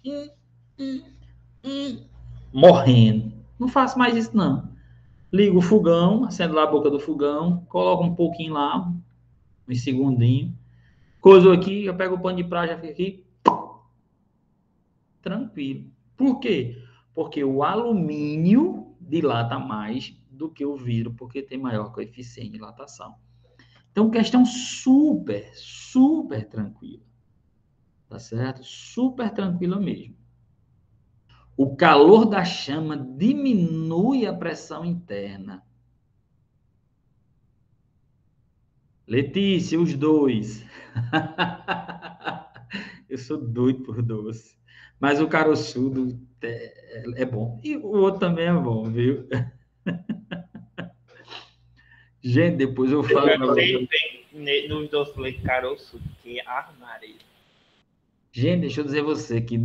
Morrendo. Não faço mais isso, não. Ligo o fogão, acendo lá a boca do fogão, coloco um pouquinho lá, uns segundinhos. Coisou aqui, eu pego o pano de prata, já fica aqui. Tranquilo. Por quê? Porque o alumínio dilata mais do que o vidro, porque tem maior coeficiente de dilatação. Então, questão super, super tranquila. Tá certo? Super tranquila mesmo. O calor da chama diminui a pressão interna. Letícia, os dois. Eu sou doido por doce. Mas o caroçudo é bom. E o outro também é bom, viu? Gente, depois eu falo para vocês. Nos doces de leite caroço, que armaria. Gente, deixa eu dizer a você que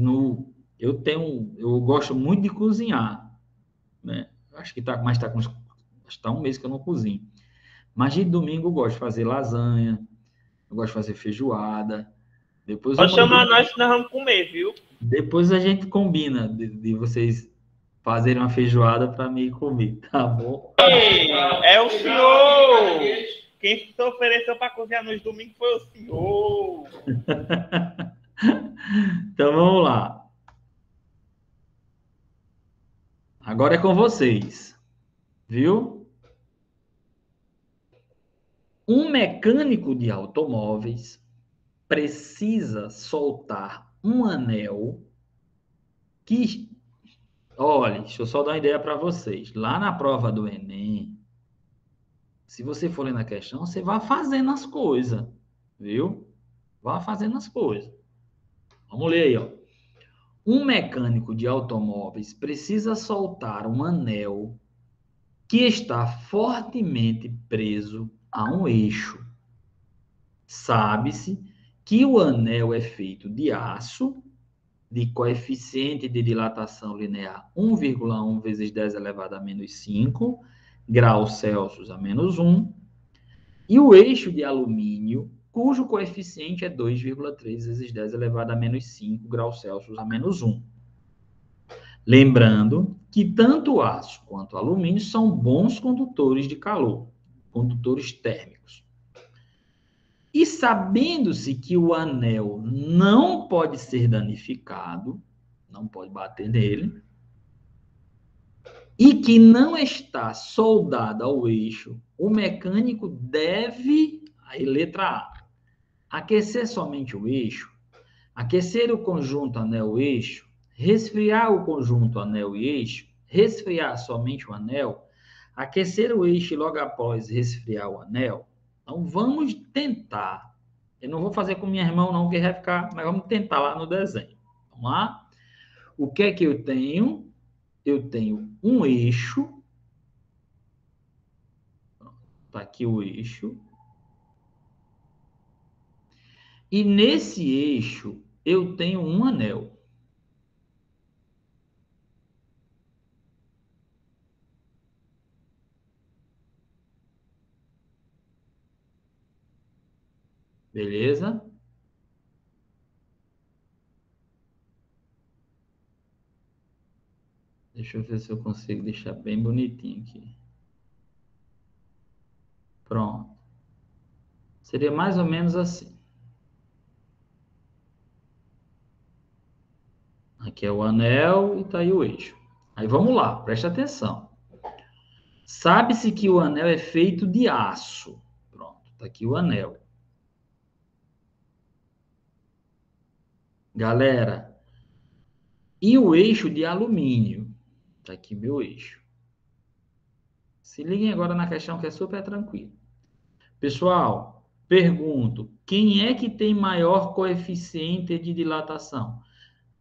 eu gosto muito de cozinhar, né? Acho que está um mês que eu não cozinho. Mas de domingo eu gosto de fazer lasanha, eu gosto de fazer feijoada. Pode chamar nós que nós vamos comer, viu? Depois a gente combina de vocês fazerem uma feijoada para mim comer, tá bom? Ei, é o senhor! Quem se ofereceu para cozinhar nos domingos foi o senhor! Então vamos lá. Agora é com vocês, viu? Um mecânico de automóveis precisa soltar um anel que, olha, deixa eu só dar uma ideia para vocês. Lá na prova do Enem, se você for ler na questão, você vai fazendo as coisas, viu? Vá fazendo as coisas. Vamos ler aí, ó. Um mecânico de automóveis precisa soltar um anel que está fortemente preso a um eixo. Sabe-se que o anel é feito de aço, de coeficiente de dilatação linear 1,1 vezes 10 elevado a menos 5 graus Celsius a menos 1, e o eixo de alumínio, cujo coeficiente é 2,3 vezes 10 elevado a menos 5 graus Celsius a menos 1. Lembrando que tanto o aço quanto o alumínio são bons condutores de calor, condutores térmicos. E sabendo-se que o anel não pode ser danificado, não pode bater nele, e que não está soldado ao eixo, o mecânico deve, aí letra A, aquecer somente o eixo, aquecer o conjunto anel-eixo, resfriar o conjunto anel e eixo, resfriar somente o anel, aquecer o eixo e logo após resfriar o anel. Então, vamos tentar. Eu não vou fazer com minha irmã, não, que vai ficar, mas vamos tentar lá no desenho. Vamos lá? O que é que eu tenho? Eu tenho um eixo. Está aqui o eixo. E nesse eixo, eu tenho um anel. Beleza? Deixa eu ver se eu consigo deixar bem bonitinho aqui. Pronto. Seria mais ou menos assim. Aqui é o anel e está aí o eixo. Aí vamos lá, preste atenção. Sabe-se que o anel é feito de aço. Pronto, está aqui o anel. Galera, e o eixo de alumínio? Está aqui meu eixo. Se liguem agora na questão que é super tranquilo. Pessoal, pergunto, quem é que tem maior coeficiente de dilatação?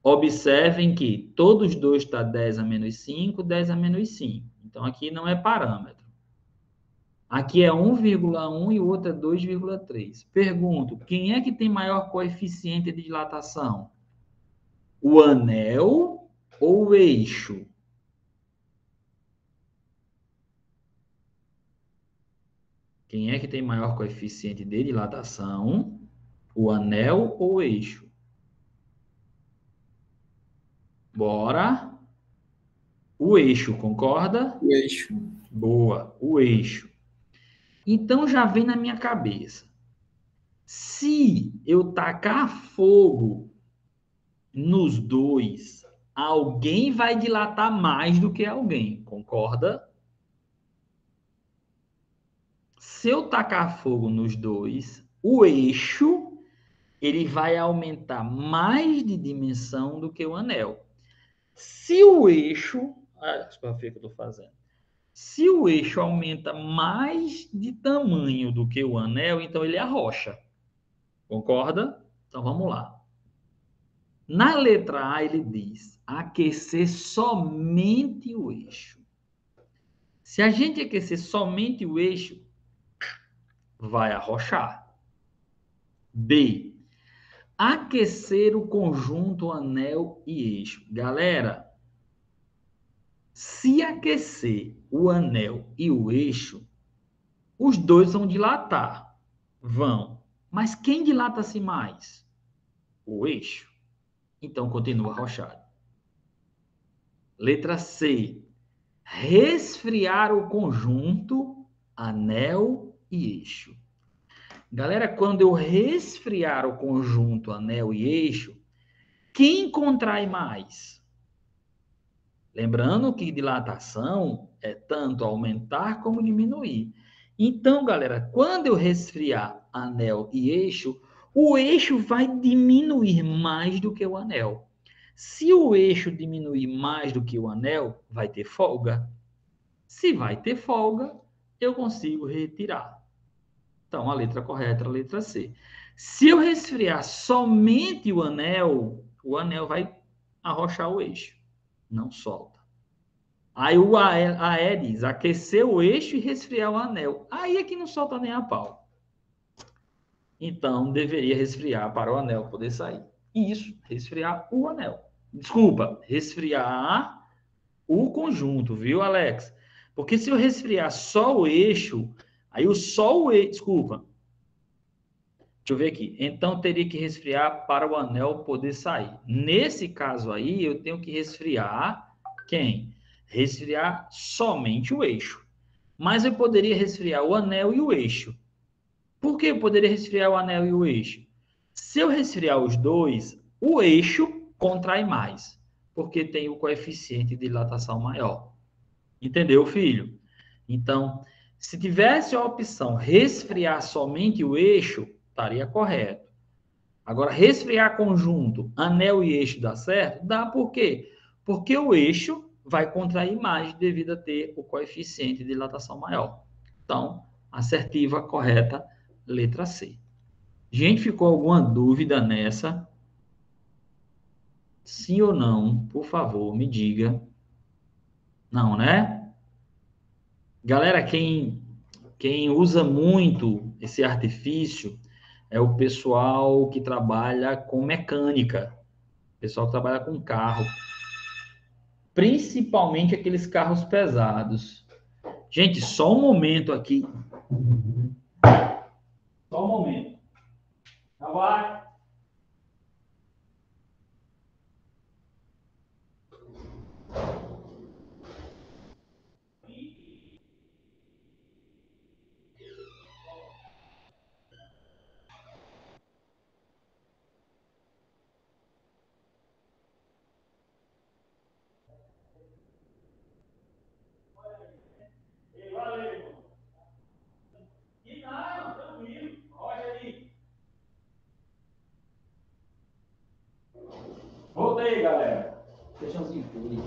Observem que todos os dois está 10 a menos 5, 10 a menos 5. Então, aqui não é parâmetro. Aqui é 1,1 e o outro é 2,3. Pergunto, quem é que tem maior coeficiente de dilatação? O anel ou o eixo? Quem é que tem maior coeficiente de dilatação? O anel ou o eixo? Bora. O eixo, concorda? O eixo. Boa, o eixo. Então já vem na minha cabeça. Se eu tacar fogo nos dois, alguém vai dilatar mais do que alguém, concorda? Se eu tacar fogo nos dois, o eixo ele vai aumentar mais de dimensão do que o anel. Se o eixo, olha que eu estou fazendo. Se o eixo aumenta mais de tamanho do que o anel, então ele arrocha. Concorda? Então vamos lá. Na letra A ele diz aquecer somente o eixo. Se a gente aquecer somente o eixo, vai arrochar. B. Aquecer o conjunto anel e eixo. Galera, se aquecer o anel e o eixo, os dois vão dilatar. Vão. Mas quem dilata-se mais? O eixo. Então continua arrochado. Letra C. Resfriar o conjunto anel e eixo. Galera, quando eu resfriar o conjunto anel e eixo, quem contrai mais? Lembrando que dilatação é tanto aumentar como diminuir. Então, galera, quando eu resfriar anel e eixo, o eixo vai diminuir mais do que o anel. Se o eixo diminuir mais do que o anel, vai ter folga. Se vai ter folga, eu consigo retirar. Então, a letra correta é a letra C. Se eu resfriar somente o anel vai arrochar o eixo. Não solta. Aí o AE diz aquecer o eixo e resfriar o anel. Aí é que não solta nem a pau. Então, deveria resfriar para o anel poder sair. Isso, resfriar o anel. Desculpa, resfriar o conjunto, viu, Alex? Porque se eu resfriar só o eixo, aí desculpa. Deixa eu ver aqui. Então, teria que resfriar para o anel poder sair. Nesse caso aí, eu tenho que resfriar quem? Resfriar somente o eixo. Mas eu poderia resfriar o anel e o eixo. Por que eu poderia resfriar o anel e o eixo? Se eu resfriar os dois, o eixo contrai mais, porque tem o coeficiente de dilatação maior. Entendeu, filho? Então, se tivesse a opção resfriar somente o eixo, estaria correto. Agora, resfriar conjunto, anel e eixo dá certo? Dá por quê? Porque o eixo vai contrair mais devido a ter o coeficiente de dilatação maior. Então, assertiva correta, letra C. Gente, ficou alguma dúvida nessa? Sim ou não? Por favor, me diga. Não, né? Galera, quem usa muito esse artifício é o pessoal que trabalha com mecânica, pessoal que trabalha com carro, principalmente aqueles carros pesados. Gente, só um momento aqui. Só um momento. Vai. Valeu. E não, tranquilo. Olha aí. Voltei, galera. Feijãozinho frio.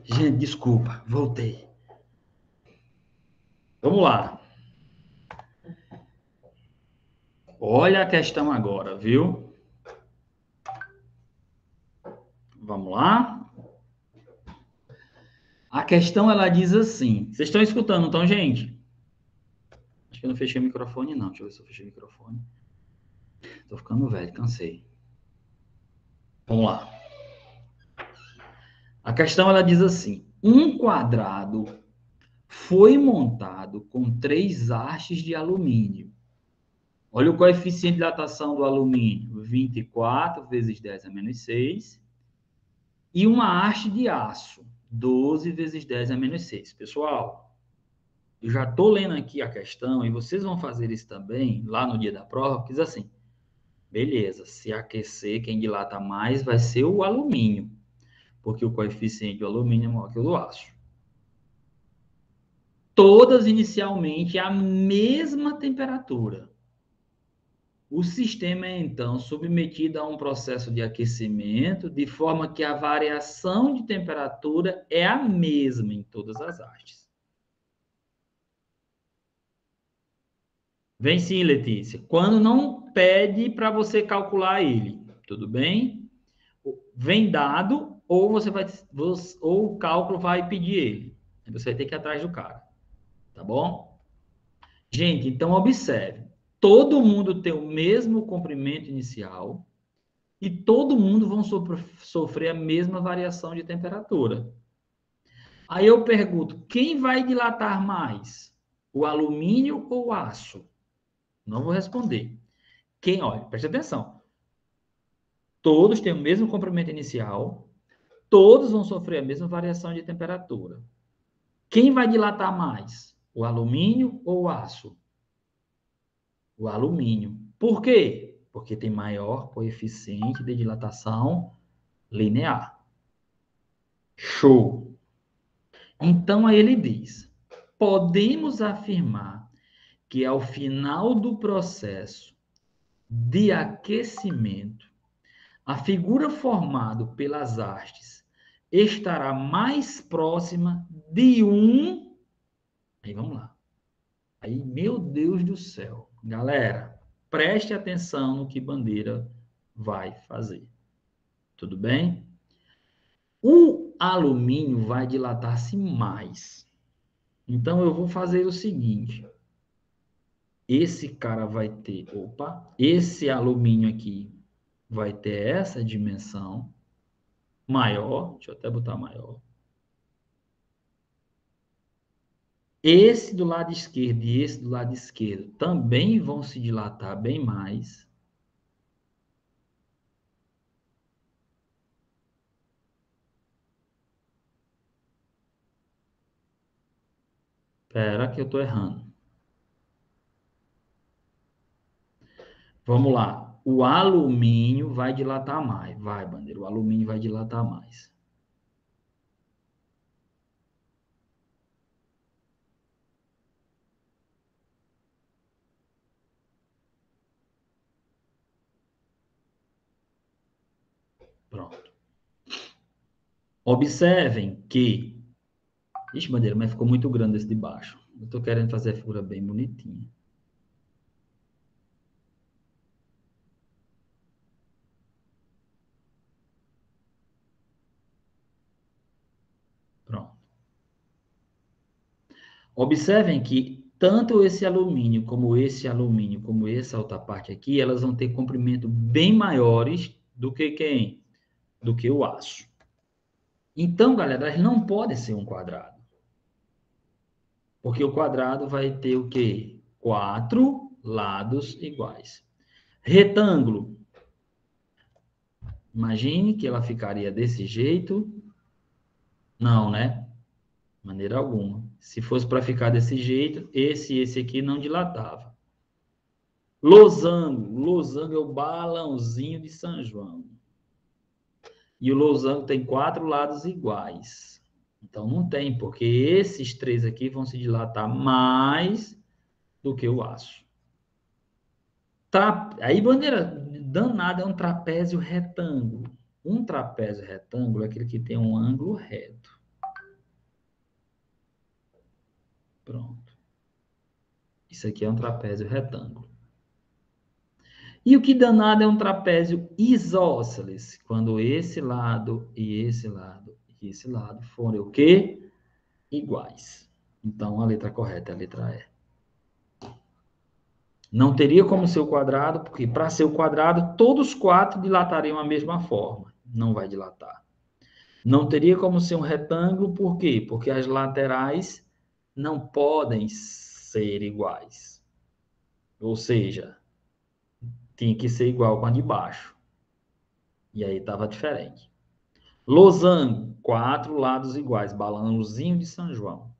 Gente, desculpa, voltei. Vamos lá. Olha a questão agora, viu? Vamos lá. A questão, ela diz assim. Vocês estão escutando, então, gente? Acho que eu não fechei o microfone, não. Deixa eu ver se eu fechei o microfone. Tô ficando velho, cansei. Vamos lá. A questão, ela diz assim. Um quadrado foi montado com 3 hastes de alumínio. Olha o coeficiente de dilatação do alumínio, 24 vezes 10 a menos 6. E uma haste de aço, 12 vezes 10 a menos 6. Pessoal, eu já estou lendo aqui a questão, e vocês vão fazer isso também, lá no dia da prova, que diz assim, beleza, se aquecer, quem dilata mais vai ser o alumínio, porque o coeficiente do alumínio é maior que o do aço. Todas inicialmente a mesma temperatura. O sistema é, então, submetido a um processo de aquecimento, de forma que a variação de temperatura é a mesma em todas as hastes. Vem sim, Letícia. Quando não pede para você calcular ele, tudo bem? Vem dado, ou ou o cálculo vai pedir ele. Você vai ter que ir atrás do cara. Tá bom? Gente, então observe. Todo mundo tem o mesmo comprimento inicial e todo mundo vão sofrer a mesma variação de temperatura. Aí eu pergunto, quem vai dilatar mais? O alumínio ou o aço? Não vou responder. Olha, preste atenção. Todos têm o mesmo comprimento inicial, todos vão sofrer a mesma variação de temperatura. Quem vai dilatar mais? O alumínio ou o aço? O alumínio. Por quê? Porque tem maior coeficiente de dilatação linear. Show! Então, aí ele diz, podemos afirmar que ao final do processo de aquecimento, a figura formada pelas hastes estará mais próxima de um... Aí, vamos lá. Aí, meu Deus do céu. Galera, preste atenção no que Bandeira vai fazer. Tudo bem? O alumínio vai dilatar-se mais. Então, eu vou fazer o seguinte. Esse cara vai ter... esse alumínio aqui vai ter essa dimensão maior. Deixa eu até botar maior. Esse do lado esquerdo e esse do lado esquerdo também vão se dilatar bem mais. Espera que eu estou errando. Vamos lá. O alumínio vai dilatar mais. Vai, Bandeira. O alumínio vai dilatar mais. Pronto. Observem que... Ixi, Bandeira, mas ficou muito grande esse de baixo. Eu estou querendo fazer a figura bem bonitinha. Pronto. Observem que tanto esse alumínio, como essa outra parte aqui, elas vão ter comprimento bem maiores do que quem? Do que o aço. Então, galera, elas não podem ser um quadrado. Porque o quadrado vai ter o quê? 4 lados iguais. Retângulo. Imagine que ela ficaria desse jeito. Não, né? De maneira alguma. Se fosse para ficar desse jeito, esse e esse aqui não dilatava. Losango. Losango é o balãozinho de São João. E o losango tem 4 lados iguais. Então, não tem, porque esses 3 aqui vão se dilatar mais do que o aço. Aí, Bandeira, danada é um trapézio retângulo. Um trapézio retângulo é aquele que tem um ângulo reto. Pronto. Isso aqui é um trapézio retângulo. E o que danado é um trapézio isósceles? Quando esse lado e esse lado e esse lado forem o quê? Iguais. Então, a letra correta é a letra E. Não teria como ser o quadrado, porque para ser o quadrado, todos os 4 dilatariam a mesma forma. Não vai dilatar. Não teria como ser um retângulo, por quê? Porque as laterais não podem ser iguais. Ou seja, tinha que ser igual com a de baixo. E aí estava diferente. Losango, 4 lados iguais, balãozinho de São João.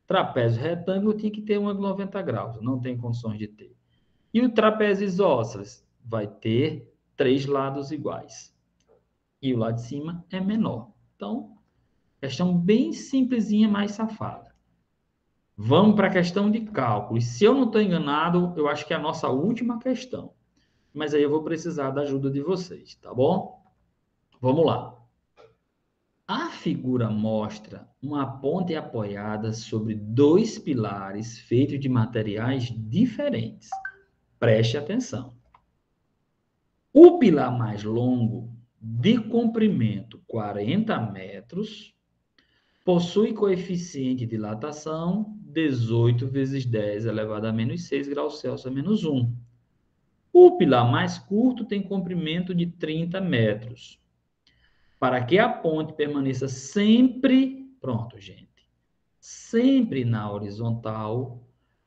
Trapézio retângulo tinha que ter um ângulo 90 graus, não tem condições de ter. E o trapézio isósceles vai ter 3 lados iguais. E o lado de cima é menor. Então, questão bem simplesinha, mais safada. Vamos para a questão de cálculo. E se eu não estou enganado, eu acho que é a nossa última questão. Mas aí eu vou precisar da ajuda de vocês, tá bom? Vamos lá. A figura mostra uma ponte apoiada sobre 2 pilares feitos de materiais diferentes. Preste atenção. O pilar mais longo, de comprimento 40 metros, possui coeficiente de dilatação 18 vezes 10 elevado a menos 6 graus Celsius a menos 1. O pilar mais curto tem comprimento de 30 metros. Para que a ponte permaneça sempre, pronto, gente, sempre na horizontal,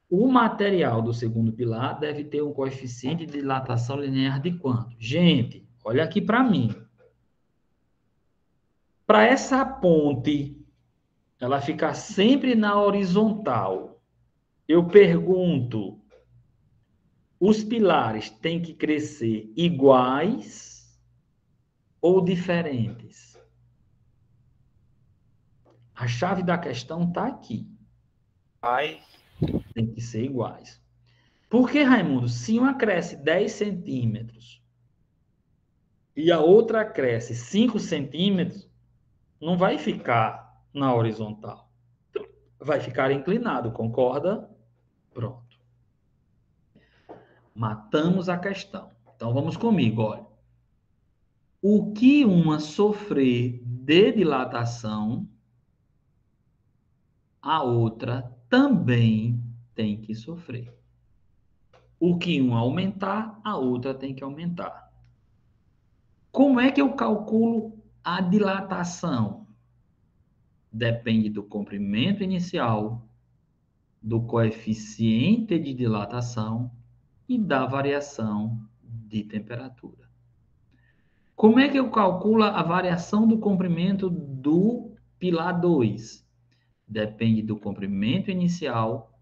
o material do segundo pilar deve ter um coeficiente de dilatação linear de quanto? Gente, olha aqui para mim. Para essa ponte ela ficar sempre na horizontal, eu pergunto, os pilares têm que crescer iguais ou diferentes? A chave da questão está aqui. Ai, Tem que ser iguais. Por que, Raimundo? Se uma cresce 10 centímetros e a outra cresce 5 centímetros, não vai ficar na horizontal. Vai ficar inclinado, concorda? Pronto. Matamos a questão. Então, vamos comigo, olha. O que uma sofrer de dilatação, a outra também tem que sofrer. O que uma aumentar, a outra tem que aumentar. Como é que eu calculo a dilatação? Depende do comprimento inicial, do coeficiente de dilatação e da variação de temperatura. Como é que eu calculo a variação do comprimento do pilar 2? Depende do comprimento inicial,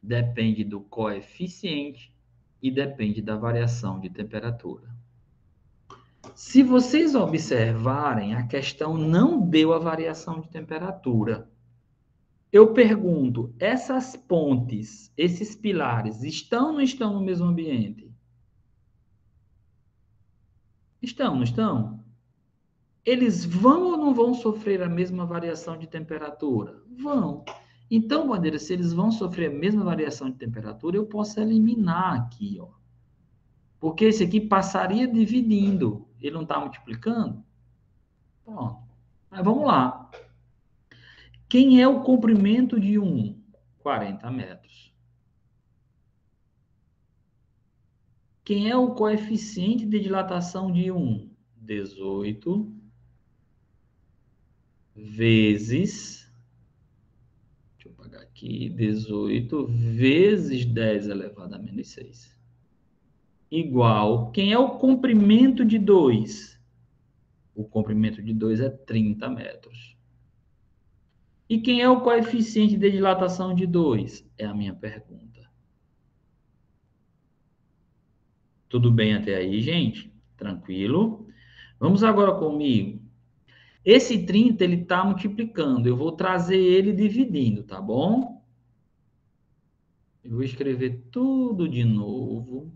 depende do coeficiente e depende da variação de temperatura. Se vocês observarem, a questão não deu a variação de temperatura. Eu pergunto, essas pontes, esses pilares, estão ou não estão no mesmo ambiente? Estão, não estão? Eles vão ou não vão sofrer a mesma variação de temperatura? Vão. Então, Bandeira, se eles vão sofrer a mesma variação de temperatura, eu posso eliminar aqui, ó. Porque esse aqui passaria dividindo. Ele não está multiplicando? Pronto. Mas vamos lá. Quem é o comprimento de um? 40 metros. Quem é o coeficiente de dilatação de um? 18 vezes... Deixa eu apagar aqui. 18 vezes 10 elevado a menos 6. Igual. Quem é o comprimento de 2? O comprimento de 2 é 30 metros. E quem é o coeficiente de dilatação de 2? É a minha pergunta. Tudo bem até aí, gente? Tranquilo? Vamos agora comigo. Esse 30, ele está multiplicando. Eu vou trazer ele dividindo, tá bom? Eu vou escrever tudo de novo,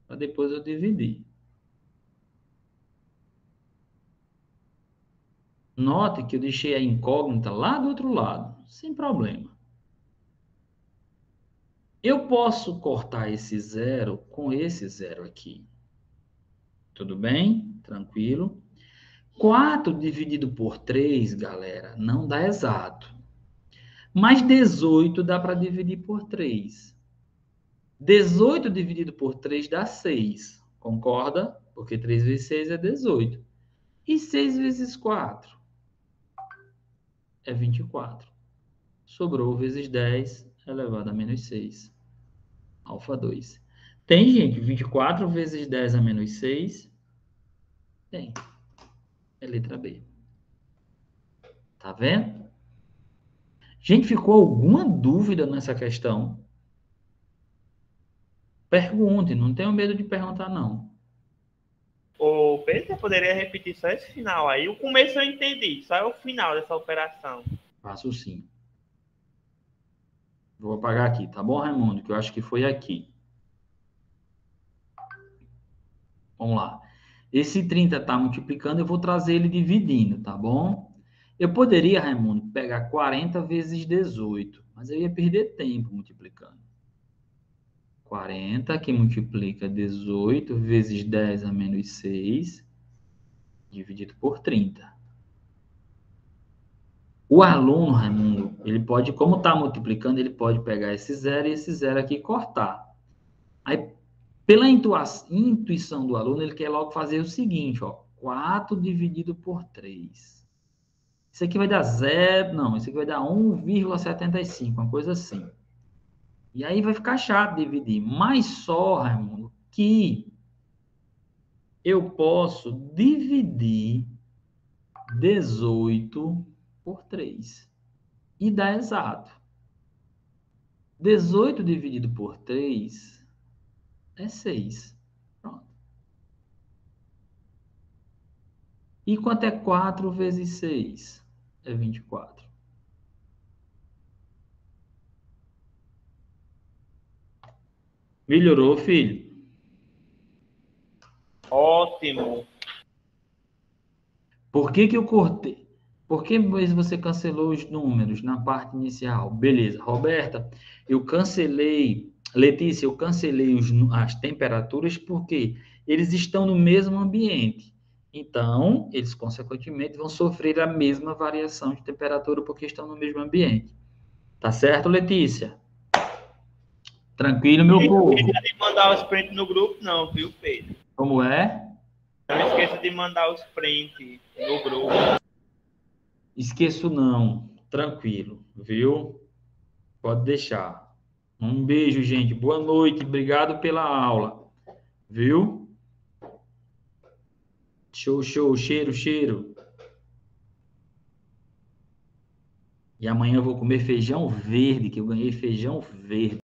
para depois eu dividir. Note que eu deixei a incógnita lá do outro lado, sem problema. Eu posso cortar esse zero com esse zero aqui. Tudo bem? Tranquilo? 4 dividido por 3, galera, não dá exato. Mas 18 dá para dividir por 3. 18 dividido por 3 dá 6. Concorda? Porque 3 vezes 6 é 18. E 6 vezes 4? é 24. Sobrou vezes 10 elevado a menos 6. Alfa 2. Tem, gente, 24 vezes 10 a menos 6? Tem. É letra B. Tá vendo? Gente, ficou alguma dúvida nessa questão? Pergunte, não tenho medo de perguntar, não. Ô, Pedro, você poderia repetir só esse final aí? O começo eu entendi, só é o final dessa operação. Faço sim. Vou apagar aqui, tá bom, Raimundo? Que eu acho que foi aqui. Vamos lá. Esse 30 está multiplicando, eu vou trazer ele dividindo, tá bom? Eu poderia, Raimundo, pegar 40 vezes 18, mas eu ia perder tempo multiplicando. 40, que multiplica 18 vezes 10 a menos 6, dividido por 30. O aluno, Raimundo, ele pode, como está multiplicando, ele pode pegar esse zero e esse zero aqui e cortar. Aí, pela intuição do aluno, ele quer logo fazer o seguinte, ó, 4 dividido por 3. Isso aqui vai dar zero, não, isso aqui vai dar 1,75, uma coisa assim. E aí vai ficar chato dividir, mas só, Raimundo, que eu posso dividir 18 por 3 e dá exato. 18 dividido por 3 é 6. Pronto. E quanto é 4 vezes 6? É 24. Melhorou, filho? Ótimo. Por que que eu cortei? Por que você cancelou os números na parte inicial? Beleza. Roberta, eu cancelei. Letícia, eu cancelei as temperaturas porque eles estão no mesmo ambiente. Então, eles, consequentemente, vão sofrer a mesma variação de temperatura porque estão no mesmo ambiente. Tá certo, Letícia? Tranquilo, meu Não povo. esqueça de mandar os prints no grupo, não, viu, Pedro? Como é? Não esqueça de mandar os prints no grupo. Esqueço não. Tranquilo, viu? Pode deixar. Um beijo, gente. Boa noite. Obrigado pela aula. Viu? Show, show. Cheiro, cheiro. E amanhã eu vou comer feijão verde, que eu ganhei feijão verde.